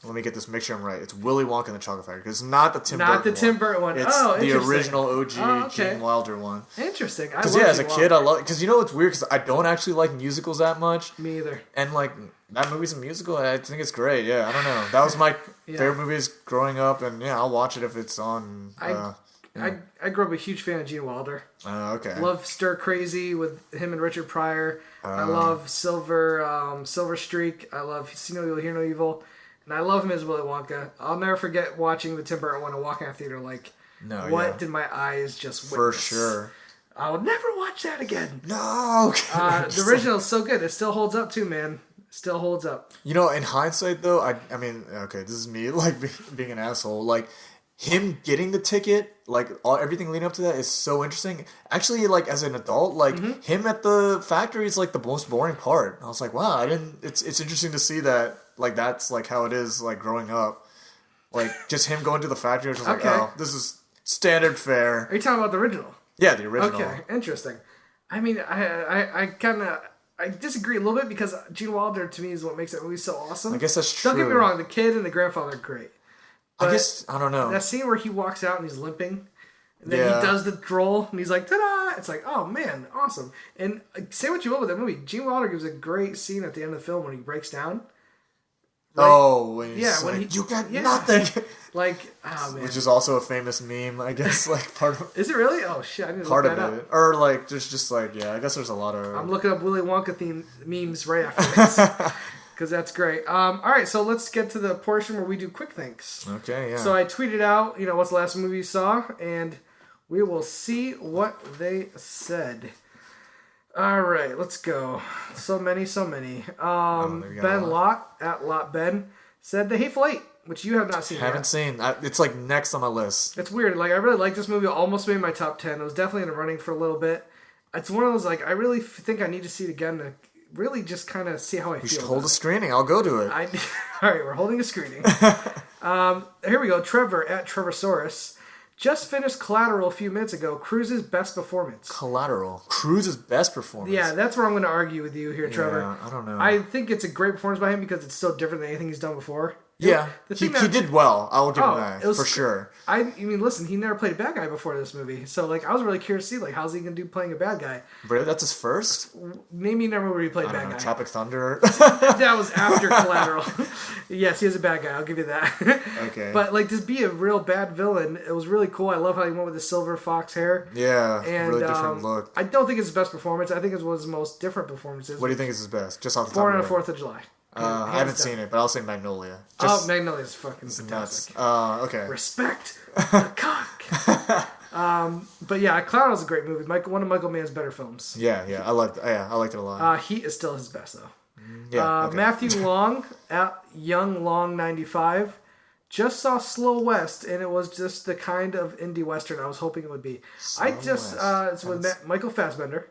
S3: let me get this mixture right. It's Willy Wonka and the Chocolate Factory. Because it's not the Tim Burton one.
S2: Not the Tim Burton one.
S3: It's the original OG Gene Wilder one.
S2: Interesting.
S3: Because as a kid, I love. Because it's weird. Because I don't actually like musicals that much.
S2: Me either.
S3: And that movie's a musical. I think it's great. Yeah, I don't know. That was my favorite movies growing up, and I'll watch it if it's on.
S2: I grew up a huge fan of Gene Wilder.
S3: Okay.
S2: Love Stir Crazy with him and Richard Pryor. I love Silver Streak. I love See No Evil, Hear No Evil. And I love him as Willy Wonka. I'll never forget watching the Tim Burton one and walking out of the theater what did my eyes just witness? For sure. I will never watch that again.
S3: No.
S2: The original is so good. It still holds up too, man. Still holds up.
S3: In hindsight though, I mean, okay, this is me being an asshole. Him getting the ticket, everything leading up to that is so interesting. Actually, as an adult, him at the factory is the most boring part. I was like, wow, it's interesting to see that, that's how it is, growing up. Just him going to the factory, was just oh, this is standard fare.
S2: Are you talking about the original?
S3: Yeah, the original.
S2: Okay, interesting. I mean, I disagree a little bit because Gene Wilder to me is what makes that movie so awesome.
S3: I guess that's true.
S2: Don't get me wrong, the kid and the grandfather are great. But
S3: I guess, I don't know.
S2: That scene where he walks out and he's limping, and then he does the droll, and he's like, ta-da! It's like, oh man, awesome. And say what you will with that movie, Gene Wilder gives a great scene at the end of the film when he breaks down.
S3: When he's you got nothing.
S2: Oh man.
S3: Which is also a famous meme, I guess, part of
S2: Is it really? Oh shit, I didn't
S3: part
S2: look that
S3: of it.
S2: up.
S3: Or just I guess there's a lot of
S2: I'm looking up Willy Wonka theme memes right after this. Because that's great. All right, so let's get to the portion where we do quick thanks.
S3: Okay, yeah.
S2: So I tweeted out, what's the last movie you saw, and we will see what they said. All right, let's go. So many. Ben Lott, at Lott Ben, said The Hateful Eight, which you have not seen
S3: Haven't seen. It's next on my list.
S2: It's weird. I really like this movie. It almost made my top 10. It was definitely in the running for a little bit. It's one of those, I really think I need to see it again to really just kind of see how I feel.
S3: We should hold a screening. I'll go to it.
S2: All right, we're holding a screening. Here we go. Trevor, at Trevorsaurus, just finished Collateral a few minutes ago. Cruise's best performance.
S3: Collateral. Cruise's best performance.
S2: Yeah, that's where I'm going to argue with you here, Trevor.
S3: I don't know.
S2: I think it's a great performance by him because it's so different than anything he's done before.
S3: Yeah,
S2: The
S3: he
S2: thing
S3: did well. I will give him that,
S2: it was
S3: for sure.
S2: I mean, listen, he never played a bad guy before this movie, so like I was really curious to see like how's he gonna do playing a bad guy.
S3: Really? That's his first?
S2: Name me never where he played
S3: I
S2: bad
S3: don't know,
S2: guy.
S3: Tropic Thunder?
S2: That was after Collateral. Yes, he is a bad guy. I'll give you that.
S3: Okay.
S2: But like to be a real bad villain, it was really cool. I love how he went with the silver fox hair.
S3: Yeah,
S2: And
S3: really different look.
S2: I don't think it's his best performance. I think it was his most different performances.
S3: What do you think is his best? Just off the top
S2: Born
S3: of
S2: on
S3: your
S2: the
S3: head.
S2: 4th of July.
S3: I haven't seen it, but I'll say Magnolia.
S2: Magnolia's fucking
S3: Nuts.
S2: fantastic.
S3: Okay.
S2: Respect the cock. But yeah, Cloud is a great movie. One of Michael Mann's better films.
S3: Yeah, I liked it a lot.
S2: Heat is still his best though.
S3: Yeah. Okay.
S2: Matthew Long at Young Long 95 just saw Slow West, and it was just the kind of indie western I was hoping it would be. It's with Michael Fassbender.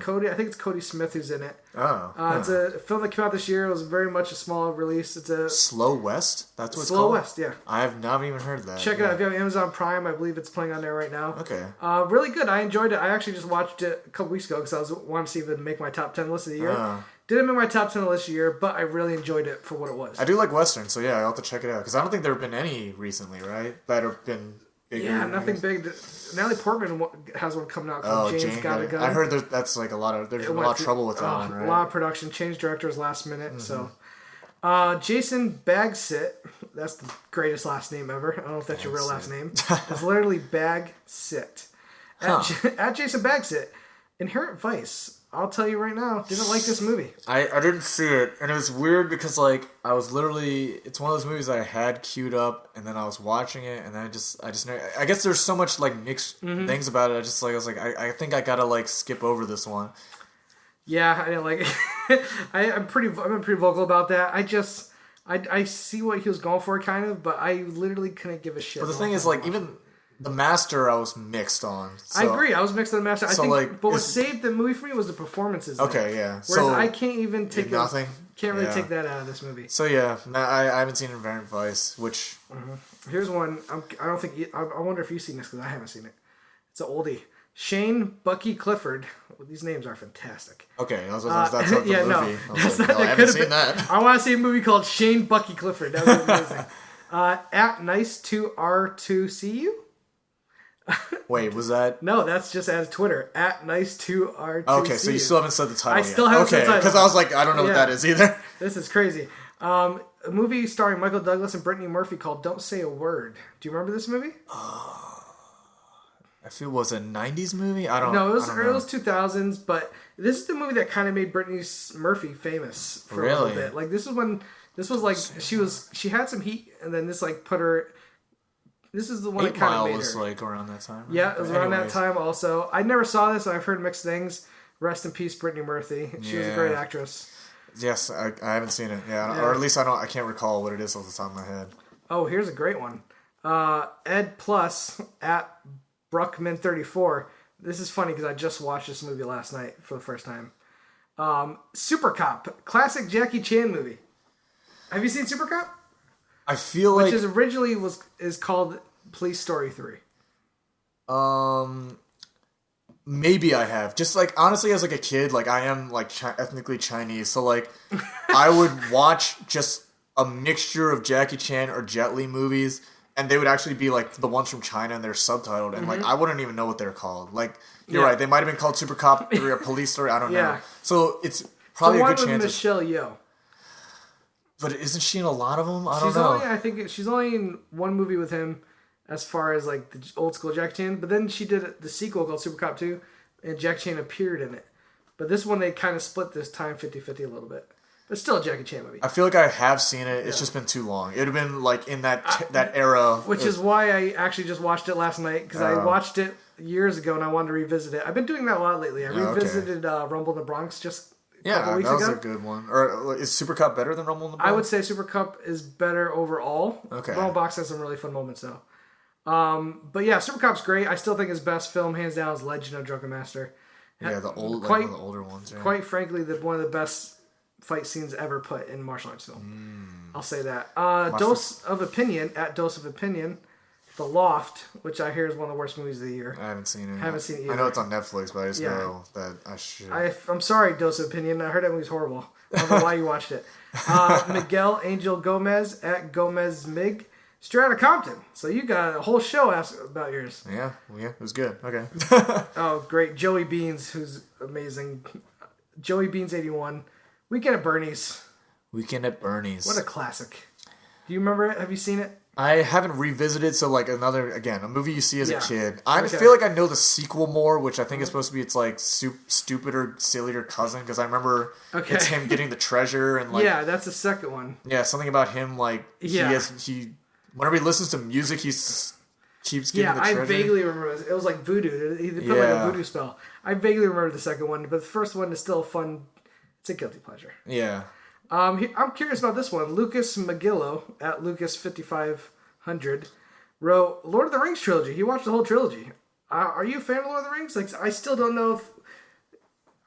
S2: Cody, I think it's Cody Smith who's in it. It's a film that came out this year. It was very much a small release. It's a
S3: Slow West. That's what it's
S2: Slow
S3: called.
S2: West. Yeah,
S3: I have not even heard of that.
S2: check it out if you have Amazon Prime. I believe it's playing on there right now.
S3: Okay.
S2: Really good. I enjoyed it. I actually just watched it a couple weeks ago because I wanted to see if it would make my top 10 list of the year. Didn't make my top 10 list of the year, but I really enjoyed it for what it was.
S3: I do like Western, so yeah, I'll have to check it out because I don't think there have been any recently, right? That have been bigger.
S2: Yeah, nothing big. Natalie Portman has one coming out called Jane's Got a Gun.
S3: I heard that's like there's a lot of trouble with that one, right?
S2: A lot of production, changed directors last minute, so. Jason Bagsit, that's the greatest last name ever. I don't know if that's your real last name. It's literally Bagsit. At Jason Bagsit, Inherent Vice. I'll tell you right now, didn't like this movie.
S3: I didn't see it, and it was weird because like I was literally, it's one of those movies that I had queued up, and then I was watching it, and then I just I guess there's so much like mixed things about it. I was like I think I gotta like skip over this one.
S2: Yeah, I didn't like it. I've been pretty vocal about that. I see what he was going for kind of, but I literally couldn't give a shit.
S3: But the thing is, like, even The Master, I was mixed on. So,
S2: I agree. I was mixed on The Master. I think,
S3: like,
S2: but what saved the movie for me was the performances.
S3: Okay, yeah.
S2: Whereas I can't even take
S3: nothing.
S2: Can't really take that out of this movie.
S3: So yeah, I haven't seen Inherent Vice, which
S2: here's one. I don't think I wonder if you've seen this because I haven't seen it. It's an oldie. Shane Bucky Clifford. Well, these names are fantastic.
S3: Okay, that's not the movie.
S2: I
S3: haven't seen that.
S2: I want to see a movie called Shane Bucky Clifford. That would be amazing. At Nice2R2CU.
S3: Wait, was that?
S2: No, that's just as Twitter. At Nice2R2CU.
S3: Okay, so you still haven't said the title yet.
S2: I still haven't said the title.
S3: Because I was like, I don't know what that is either.
S2: This is crazy. A movie starring Michael Douglas and Brittany Murphy called Don't Say a Word. Do you remember this movie?
S3: I feel it was a 90s movie? I don't know.
S2: No, it was 2000s, but this is the movie that kind of made Brittany Murphy famous for a little bit. Like, this was like, she had some heat, and then this, like, put her... This is the one that kind of made her. 8 Mile was
S3: like around that time. Right?
S2: Yeah, it was around that time also. I never saw this, and I've heard mixed things. Rest in peace, Brittany Murphy. She was a great actress.
S3: Yes, I haven't seen it. Yeah, or at least I can't recall what it is off the top of my head.
S2: Oh, here's a great one. Ed Plus at Bruckman34. This is funny because I just watched this movie last night for the first time. Super Cop, classic Jackie Chan movie. Have you seen Super Cop?
S3: I feel like...
S2: Which is originally is called Police Story 3.
S3: Maybe I have. Just like, honestly, as like a kid, like I am like ethnically Chinese, so like I would watch just a mixture of Jackie Chan or Jet Li movies, and they would actually be like the ones from China and they're subtitled, and like I wouldn't even know what they're called. Like, you're right, they might have been called Super Cop 3 or Police Story, I don't know. So it's probably a good chance.
S2: Michelle Yeoh.
S3: But isn't she in a lot of them? I don't know.
S2: I think she's only in one movie with him as far as like the old school Jackie Chan. But then she did the sequel called Super Cop 2, and Jackie Chan appeared in it. But this one, they kind of split this time 50-50 a little bit. But still a Jackie Chan movie.
S3: I feel like I have seen it. It's just been too long. It would have been like in that era.
S2: Which is why I actually just watched it last night. Because I watched it years ago and I wanted to revisit it. I've been doing that a lot lately. I revisited Rumble in the Bronx just...
S3: Yeah, that was a good one. Or is Super Cup better than Rumble in the Bronx?
S2: I would say Super Cup is better overall.
S3: Okay.
S2: Rumble Box has some really fun moments though. But yeah, Super Cup's great. I still think his best film, hands down, is Legend of Drunken Master.
S3: Yeah, one of the older ones. Yeah.
S2: Quite frankly, one of the best fight scenes ever put in martial arts film. I'll say that. Dose of Opinion at Dose of Opinion. The Loft, which I hear is one of the worst movies of the year.
S3: I haven't seen it.
S2: Haven't seen it either.
S3: I know it's on Netflix, but I just know that I should.
S2: I'm sorry, Dose of Opinion. I heard that movie's horrible. I don't know why you watched it. Miguel Angel Gomez at Gomez Mig. Straight out of Compton. So you got a whole show asked about yours.
S3: Yeah, it was good. Okay.
S2: Oh, great. Joey Beans, who's amazing. Joey Beans 81. Weekend at Bernie's.
S3: Weekend at Bernie's.
S2: What a classic. Do you remember it? Have you seen it?
S3: I haven't revisited, so like a movie you see as a kid. I feel like I know the sequel more, which I think is supposed to be its like stupider, sillier cousin, because I remember it's him getting the treasure and like
S2: that's the second one.
S3: Yeah, something about him like he whenever he listens to music he keeps getting the treasure.
S2: I vaguely remember it was like voodoo. He put like a voodoo spell. I vaguely remember the second one, but the first one is still fun. It's a guilty pleasure.
S3: Yeah.
S2: I'm curious about this one. Lucas Magillo at Lucas5500 wrote Lord of the Rings trilogy. He watched the whole trilogy. Are you a fan of Lord of the Rings? Like, I still don't know if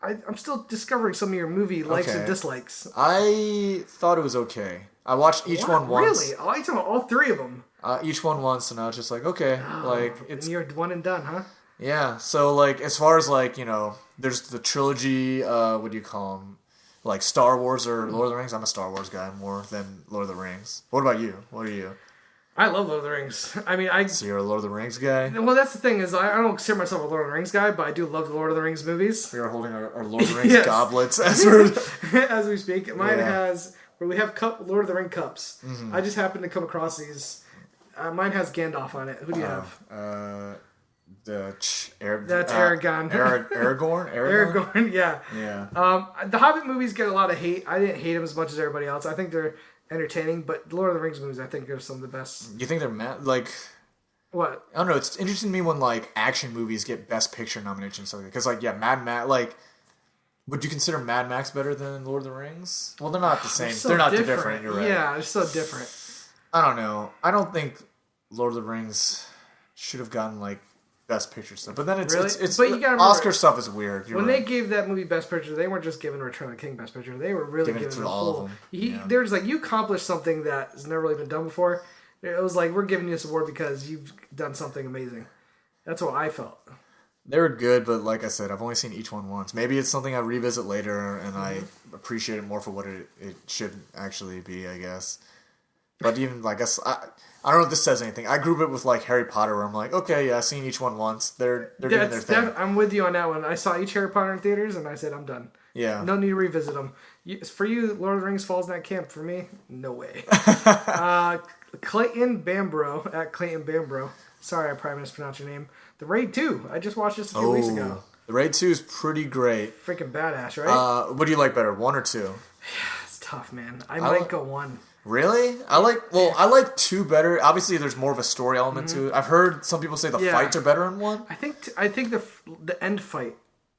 S2: I'm still discovering some of your movie likes and dislikes.
S3: I thought it was okay. I watched each one once.
S2: Really? Oh, you talking about all three of them?
S3: Each one once, and I was just like, okay, it's.
S2: And you're one and done, huh?
S3: Yeah. So like, as far as like there's the trilogy. What do you call them? Like Star Wars or Lord of the Rings? I'm a Star Wars guy more than Lord of the Rings. What about you? What are you?
S2: I love Lord of the Rings. I mean,
S3: So you're a Lord of the Rings guy?
S2: Well, that's the thing is I don't consider myself a Lord of the Rings guy, but I do love the Lord of the Rings movies.
S3: We are holding our Lord of the Rings goblets as we
S2: speak. Mine has where we have Lord of the Ring cups. Mm-hmm. I just happened to come across these. Mine has Gandalf on it. Who do you have?
S3: That's
S2: Aragorn. Aragorn, yeah.
S3: Yeah.
S2: The Hobbit movies get a lot of hate. I didn't hate them as much as everybody else. I think they're entertaining, but Lord of the Rings movies, I think, are some of the best.
S3: You think they're like?
S2: What?
S3: I don't know. It's interesting to me when like action movies get Best Picture nominations, because like Mad Max. Like, would you consider Mad Max better than Lord of the Rings? Well, they're not the same. They're not different. You're right.
S2: Yeah, they're so different.
S3: I don't know. I don't think Lord of the Rings should have gotten like Best Picture stuff, but then it's but you gotta remember, Oscar stuff is weird.
S2: They gave that movie Best Picture, they weren't just giving Return of the King Best Picture. They were really giving it to all of them. They're just like, you accomplished something that has never really been done before. It was like, we're giving you this award because you've done something amazing. That's what I felt.
S3: They were good, but like I said, I've only seen each one once. Maybe it's something I revisit later, and I appreciate it more for what it should actually be, I guess. But even, I guess, I don't know if this says anything. I group it with, like, Harry Potter, where I'm like, okay, yeah, I've seen each one once. They're doing their thing.
S2: I'm with you on that one. I saw each Harry Potter in theaters, and I said, I'm done.
S3: Yeah.
S2: No need to revisit them. For you, Lord of the Rings falls in that camp. For me, no way. Clayton Bambro, at Clayton Bambro. Sorry, I probably mispronounced your name. The Raid 2. I just watched this a few weeks ago.
S3: The Raid 2 is pretty great.
S2: Freaking badass, right?
S3: What do you like better, 1 or 2?
S2: Yeah, it's tough, man. I might go 1.
S3: Really? I like 2 better. Obviously, there's more of a story element to it. I've heard some people say the fights are better in 1.
S2: I think the end fight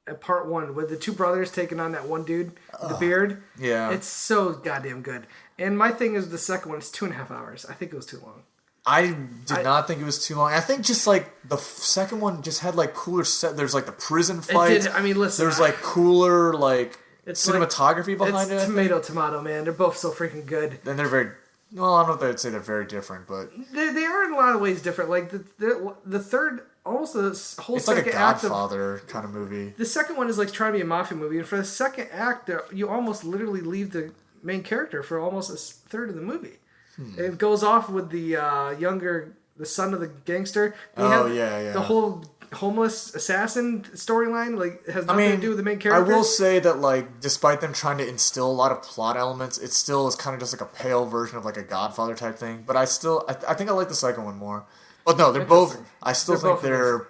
S2: at part 1 with the 2 brothers taking on that one dude with the beard.
S3: Yeah,
S2: it's so goddamn good. And my thing is the second one. It's 2.5 hours. I think it was too long.
S3: I did not think it was too long. I think just like the second one just had like cooler set. There's like the prison fight.
S2: It did. I mean, listen.
S3: There's like cooler like. It's cinematography behind it.
S2: It's tomato, man. They're both so freaking good.
S3: And they're very... Well, I don't know if I'd say they're very different, but...
S2: They are in a lot of ways different. Like, the third... Almost the whole
S3: it's
S2: second
S3: like a Godfather kind of movie.
S2: The second one is like trying to be a mafia movie. And for the second act, you almost literally leave the main character for almost a third of the movie. It goes off with the the son of the gangster. The whole... homeless assassin storyline has nothing to do with the main character.
S3: I will say that like despite them trying to instill a lot of plot elements, it still is kind of just like a pale version of like a Godfather type thing. But I think I like the second one more. But no, they're both. I still think they're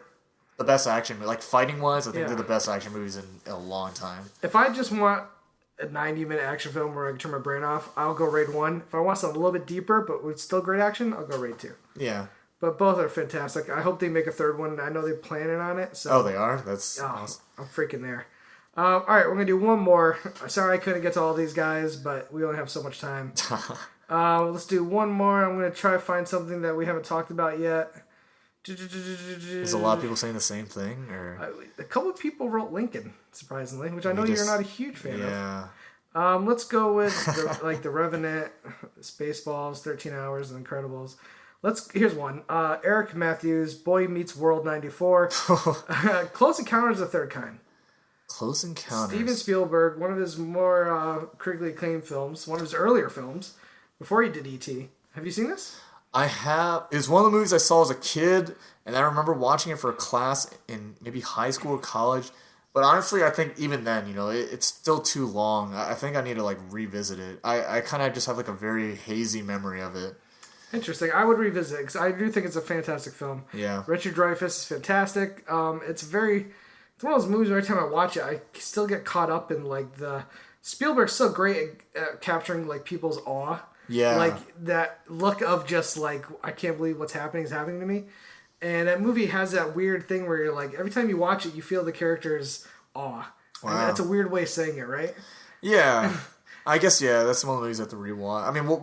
S3: the best action. Like fighting wise, I think they're the best action movies in a long time.
S2: If I just want a 90-minute action film where I can turn my brain off, I'll go Raid 1. If I want something a little bit deeper but with still great action, I'll go Raid 2.
S3: Yeah.
S2: But both are fantastic. I hope they make a third one. I know they're planning on it. So.
S3: They are? That's awesome.
S2: I'm freaking there. All right, we're going to do one more. Sorry I couldn't get to all these guys, but we only have so much time. Let's do one more. I'm going to try to find something that we haven't talked about yet.
S3: There's a lot of people saying the same thing? Or
S2: a couple of people wrote Lincoln, surprisingly, which I know you're not a huge fan
S3: of.
S2: Let's go with The Revenant, Spaceballs, 13 Hours, and Incredibles. Here's one. Eric Matthews, Boy Meets World 94. Close Encounters of the Third Kind.
S3: Close Encounters.
S2: Steven Spielberg, one of his more critically acclaimed films, one of his earlier films, before he did E.T. Have you seen this?
S3: I have. It's one of the movies I saw as a kid, and I remember watching it for a class in maybe high school or college. But honestly, I think even then, it's still too long. I think I need to revisit it. I kind of just have a very hazy memory of it.
S2: Interesting. I would revisit it because I do think it's a fantastic film.
S3: Yeah.
S2: Richard Dreyfuss is fantastic. It's one of those movies where every time I watch it, I still get caught up in the Spielberg's so great at capturing people's awe.
S3: Yeah.
S2: That look of just I can't believe what's happening is happening to me. And that movie has that weird thing where you're every time you watch it, you feel the character's awe. Wow. And that's a weird way of saying it, right?
S3: Yeah. I guess, yeah, that's one of the movies I have to rewatch. I mean, what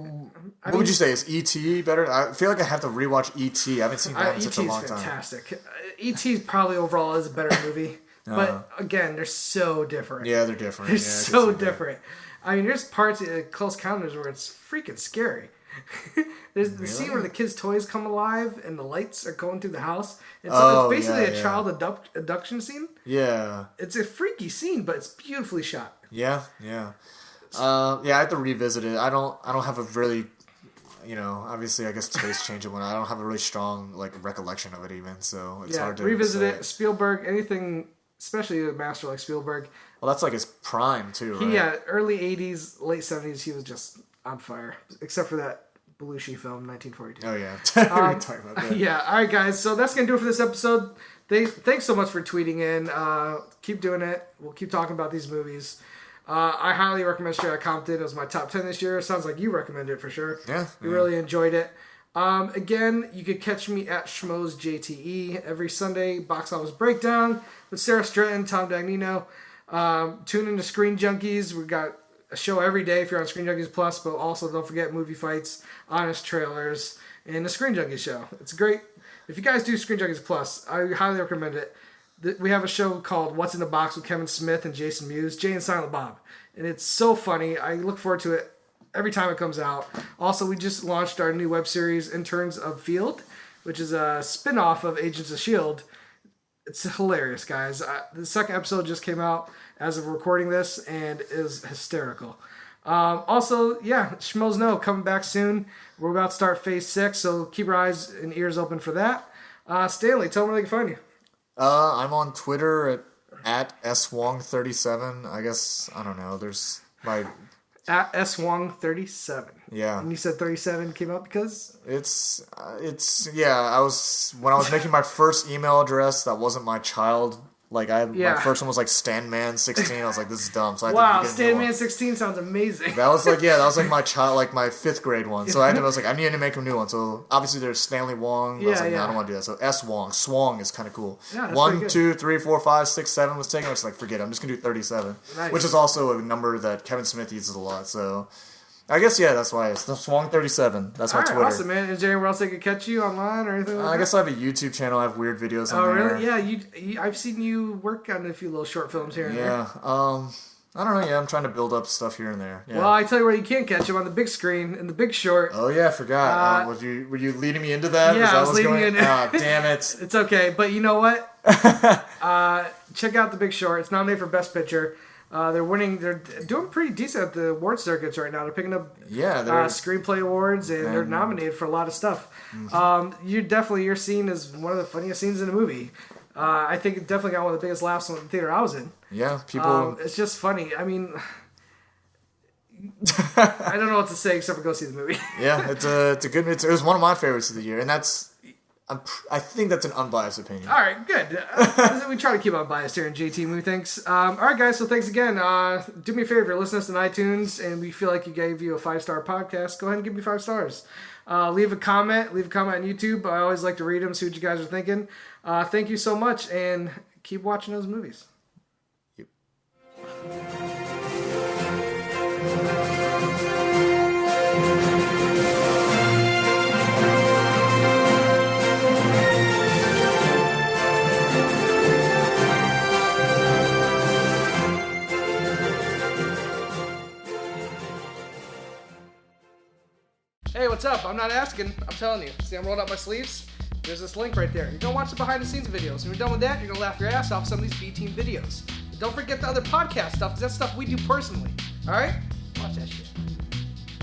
S3: would you say? Is E.T. better? I feel like I have to rewatch E.T. I haven't seen that in such a long time.
S2: E.T. is fantastic. E.T. probably overall is a better movie. But again, they're so different.
S3: Yeah, they're different.
S2: They're so different. I mean, there's parts of Close Encounters where it's freaking scary. There's the scene where the kids' toys come alive and the lights are going through the house. And so it's basically a child abduction scene.
S3: Yeah.
S2: It's a freaky scene, but it's beautifully shot.
S3: Yeah. I have to revisit it. I don't have a really, obviously I guess taste change it when I don't have a really strong recollection of it even. So it's hard to
S2: revisit
S3: say.
S2: it. Spielberg, anything, especially a master like Spielberg.
S3: Well, that's his prime too, right?
S2: Early 80s, late 70s, he was just on fire. Except for that Belushi film, 1942.
S3: Oh, yeah. We can talk about that.
S2: Yeah, all right, guys. So that's going to do it for this episode. Thanks so much for tweeting in. Keep doing it. We'll keep talking about these movies. I highly recommend Straight Outta Compton. It was my top 10 this year. Sounds like you recommend it for sure.
S3: Yeah.
S2: We really enjoyed it. Again, you could catch me at Schmoes JTE every Sunday. Box office breakdown with Sarah Stratton, Tom Dagnino. Tune into Screen Junkies. We got a show every day if you're on Screen Junkies Plus, but also don't forget Movie Fights, Honest Trailers, and the Screen Junkies show. It's great. If you guys do Screen Junkies Plus, I highly recommend it. We have a show called What's in the Box with Kevin Smith and Jason Mewes, Jay and Silent Bob. And it's so funny. I look forward to it every time it comes out. Also, we just launched our new web series, Interns of Field, which is a spin-off of Agents of S.H.I.E.L.D. It's hilarious, guys. The second episode just came out as of recording this and is hysterical. Also, Schmoes Know coming back soon. We're about to start phase 6, so keep your eyes and ears open for that. Stanley, tell them where they can find you.
S3: I'm on Twitter at swong37. I guess, I don't know, there's my...
S2: At swong37.
S3: Yeah.
S2: And you said 37 came up because?
S3: It's when I was making my first email address, that wasn't my child. My first one was Stanman16. I was like, this is dumb. So I had to get
S2: Stanman16 sounds amazing.
S3: That was my child, my 5th grade one. So I was I need to make a new one. So obviously there's Stanley Wong. I was like, no, I don't want to do that. So S-Wong. Swong is kind of cool.
S2: Yeah,
S3: 1, 2, 3, 4, 5, 6, 7 was taken. I was like, forget it. I'm just going to do 37. Nice. Which is also a number that Kevin Smith uses a lot. So I guess, that's why it's the Swong37. That's my Twitter.
S2: Awesome, man. Is there anywhere else they could catch you online or anything like that?
S3: I guess I have a YouTube channel. I have weird videos on there.
S2: Oh, really? Yeah, I've seen you work on a few little short films here and there.
S3: Yeah. I don't know. Yeah, I'm trying to build up stuff here and there. Yeah.
S2: Well, I tell you where you can catch him on the big screen in The Big Short.
S3: Oh, yeah, I forgot. Were you leading me into that?
S2: Yeah, I was leading you into
S3: it. Damn it.
S2: It's okay, but you know what? Check out The Big Short. It's nominated for Best Picture. They're doing pretty decent at the award circuits right now. They're picking up screenplay awards, and they're nominated for a lot of stuff. Mm-hmm. You're seen as one of the funniest scenes in the movie. I think it definitely got one of the biggest laughs in the theater I was in.
S3: Yeah, people.
S2: It's just funny. I mean, I don't know what to say except for go see the movie.
S3: Yeah, it's a good. It was one of my favorites of the year, and I think that's an unbiased opinion.
S2: All right, good. We try to keep unbiased here in JT Movie Thanks. All right, guys, so thanks again. Do me a favor, listen to us on iTunes, and we feel like you gave you a 5-star podcast. Go ahead and give me 5 stars. Leave a comment on YouTube. I always like to read them, see what you guys are thinking. Thank you so much, and keep watching those movies.
S3: Yep.
S2: Hey, hey, what's up? I'm not asking. I'm telling you. See, I'm rolling up my sleeves. There's this link right there. You're going to watch the behind-the-scenes videos. When you're done with that, you're going to laugh your ass off some of these B-Team videos. But don't forget the other podcast stuff, because that's stuff we do personally. All right? Watch that shit.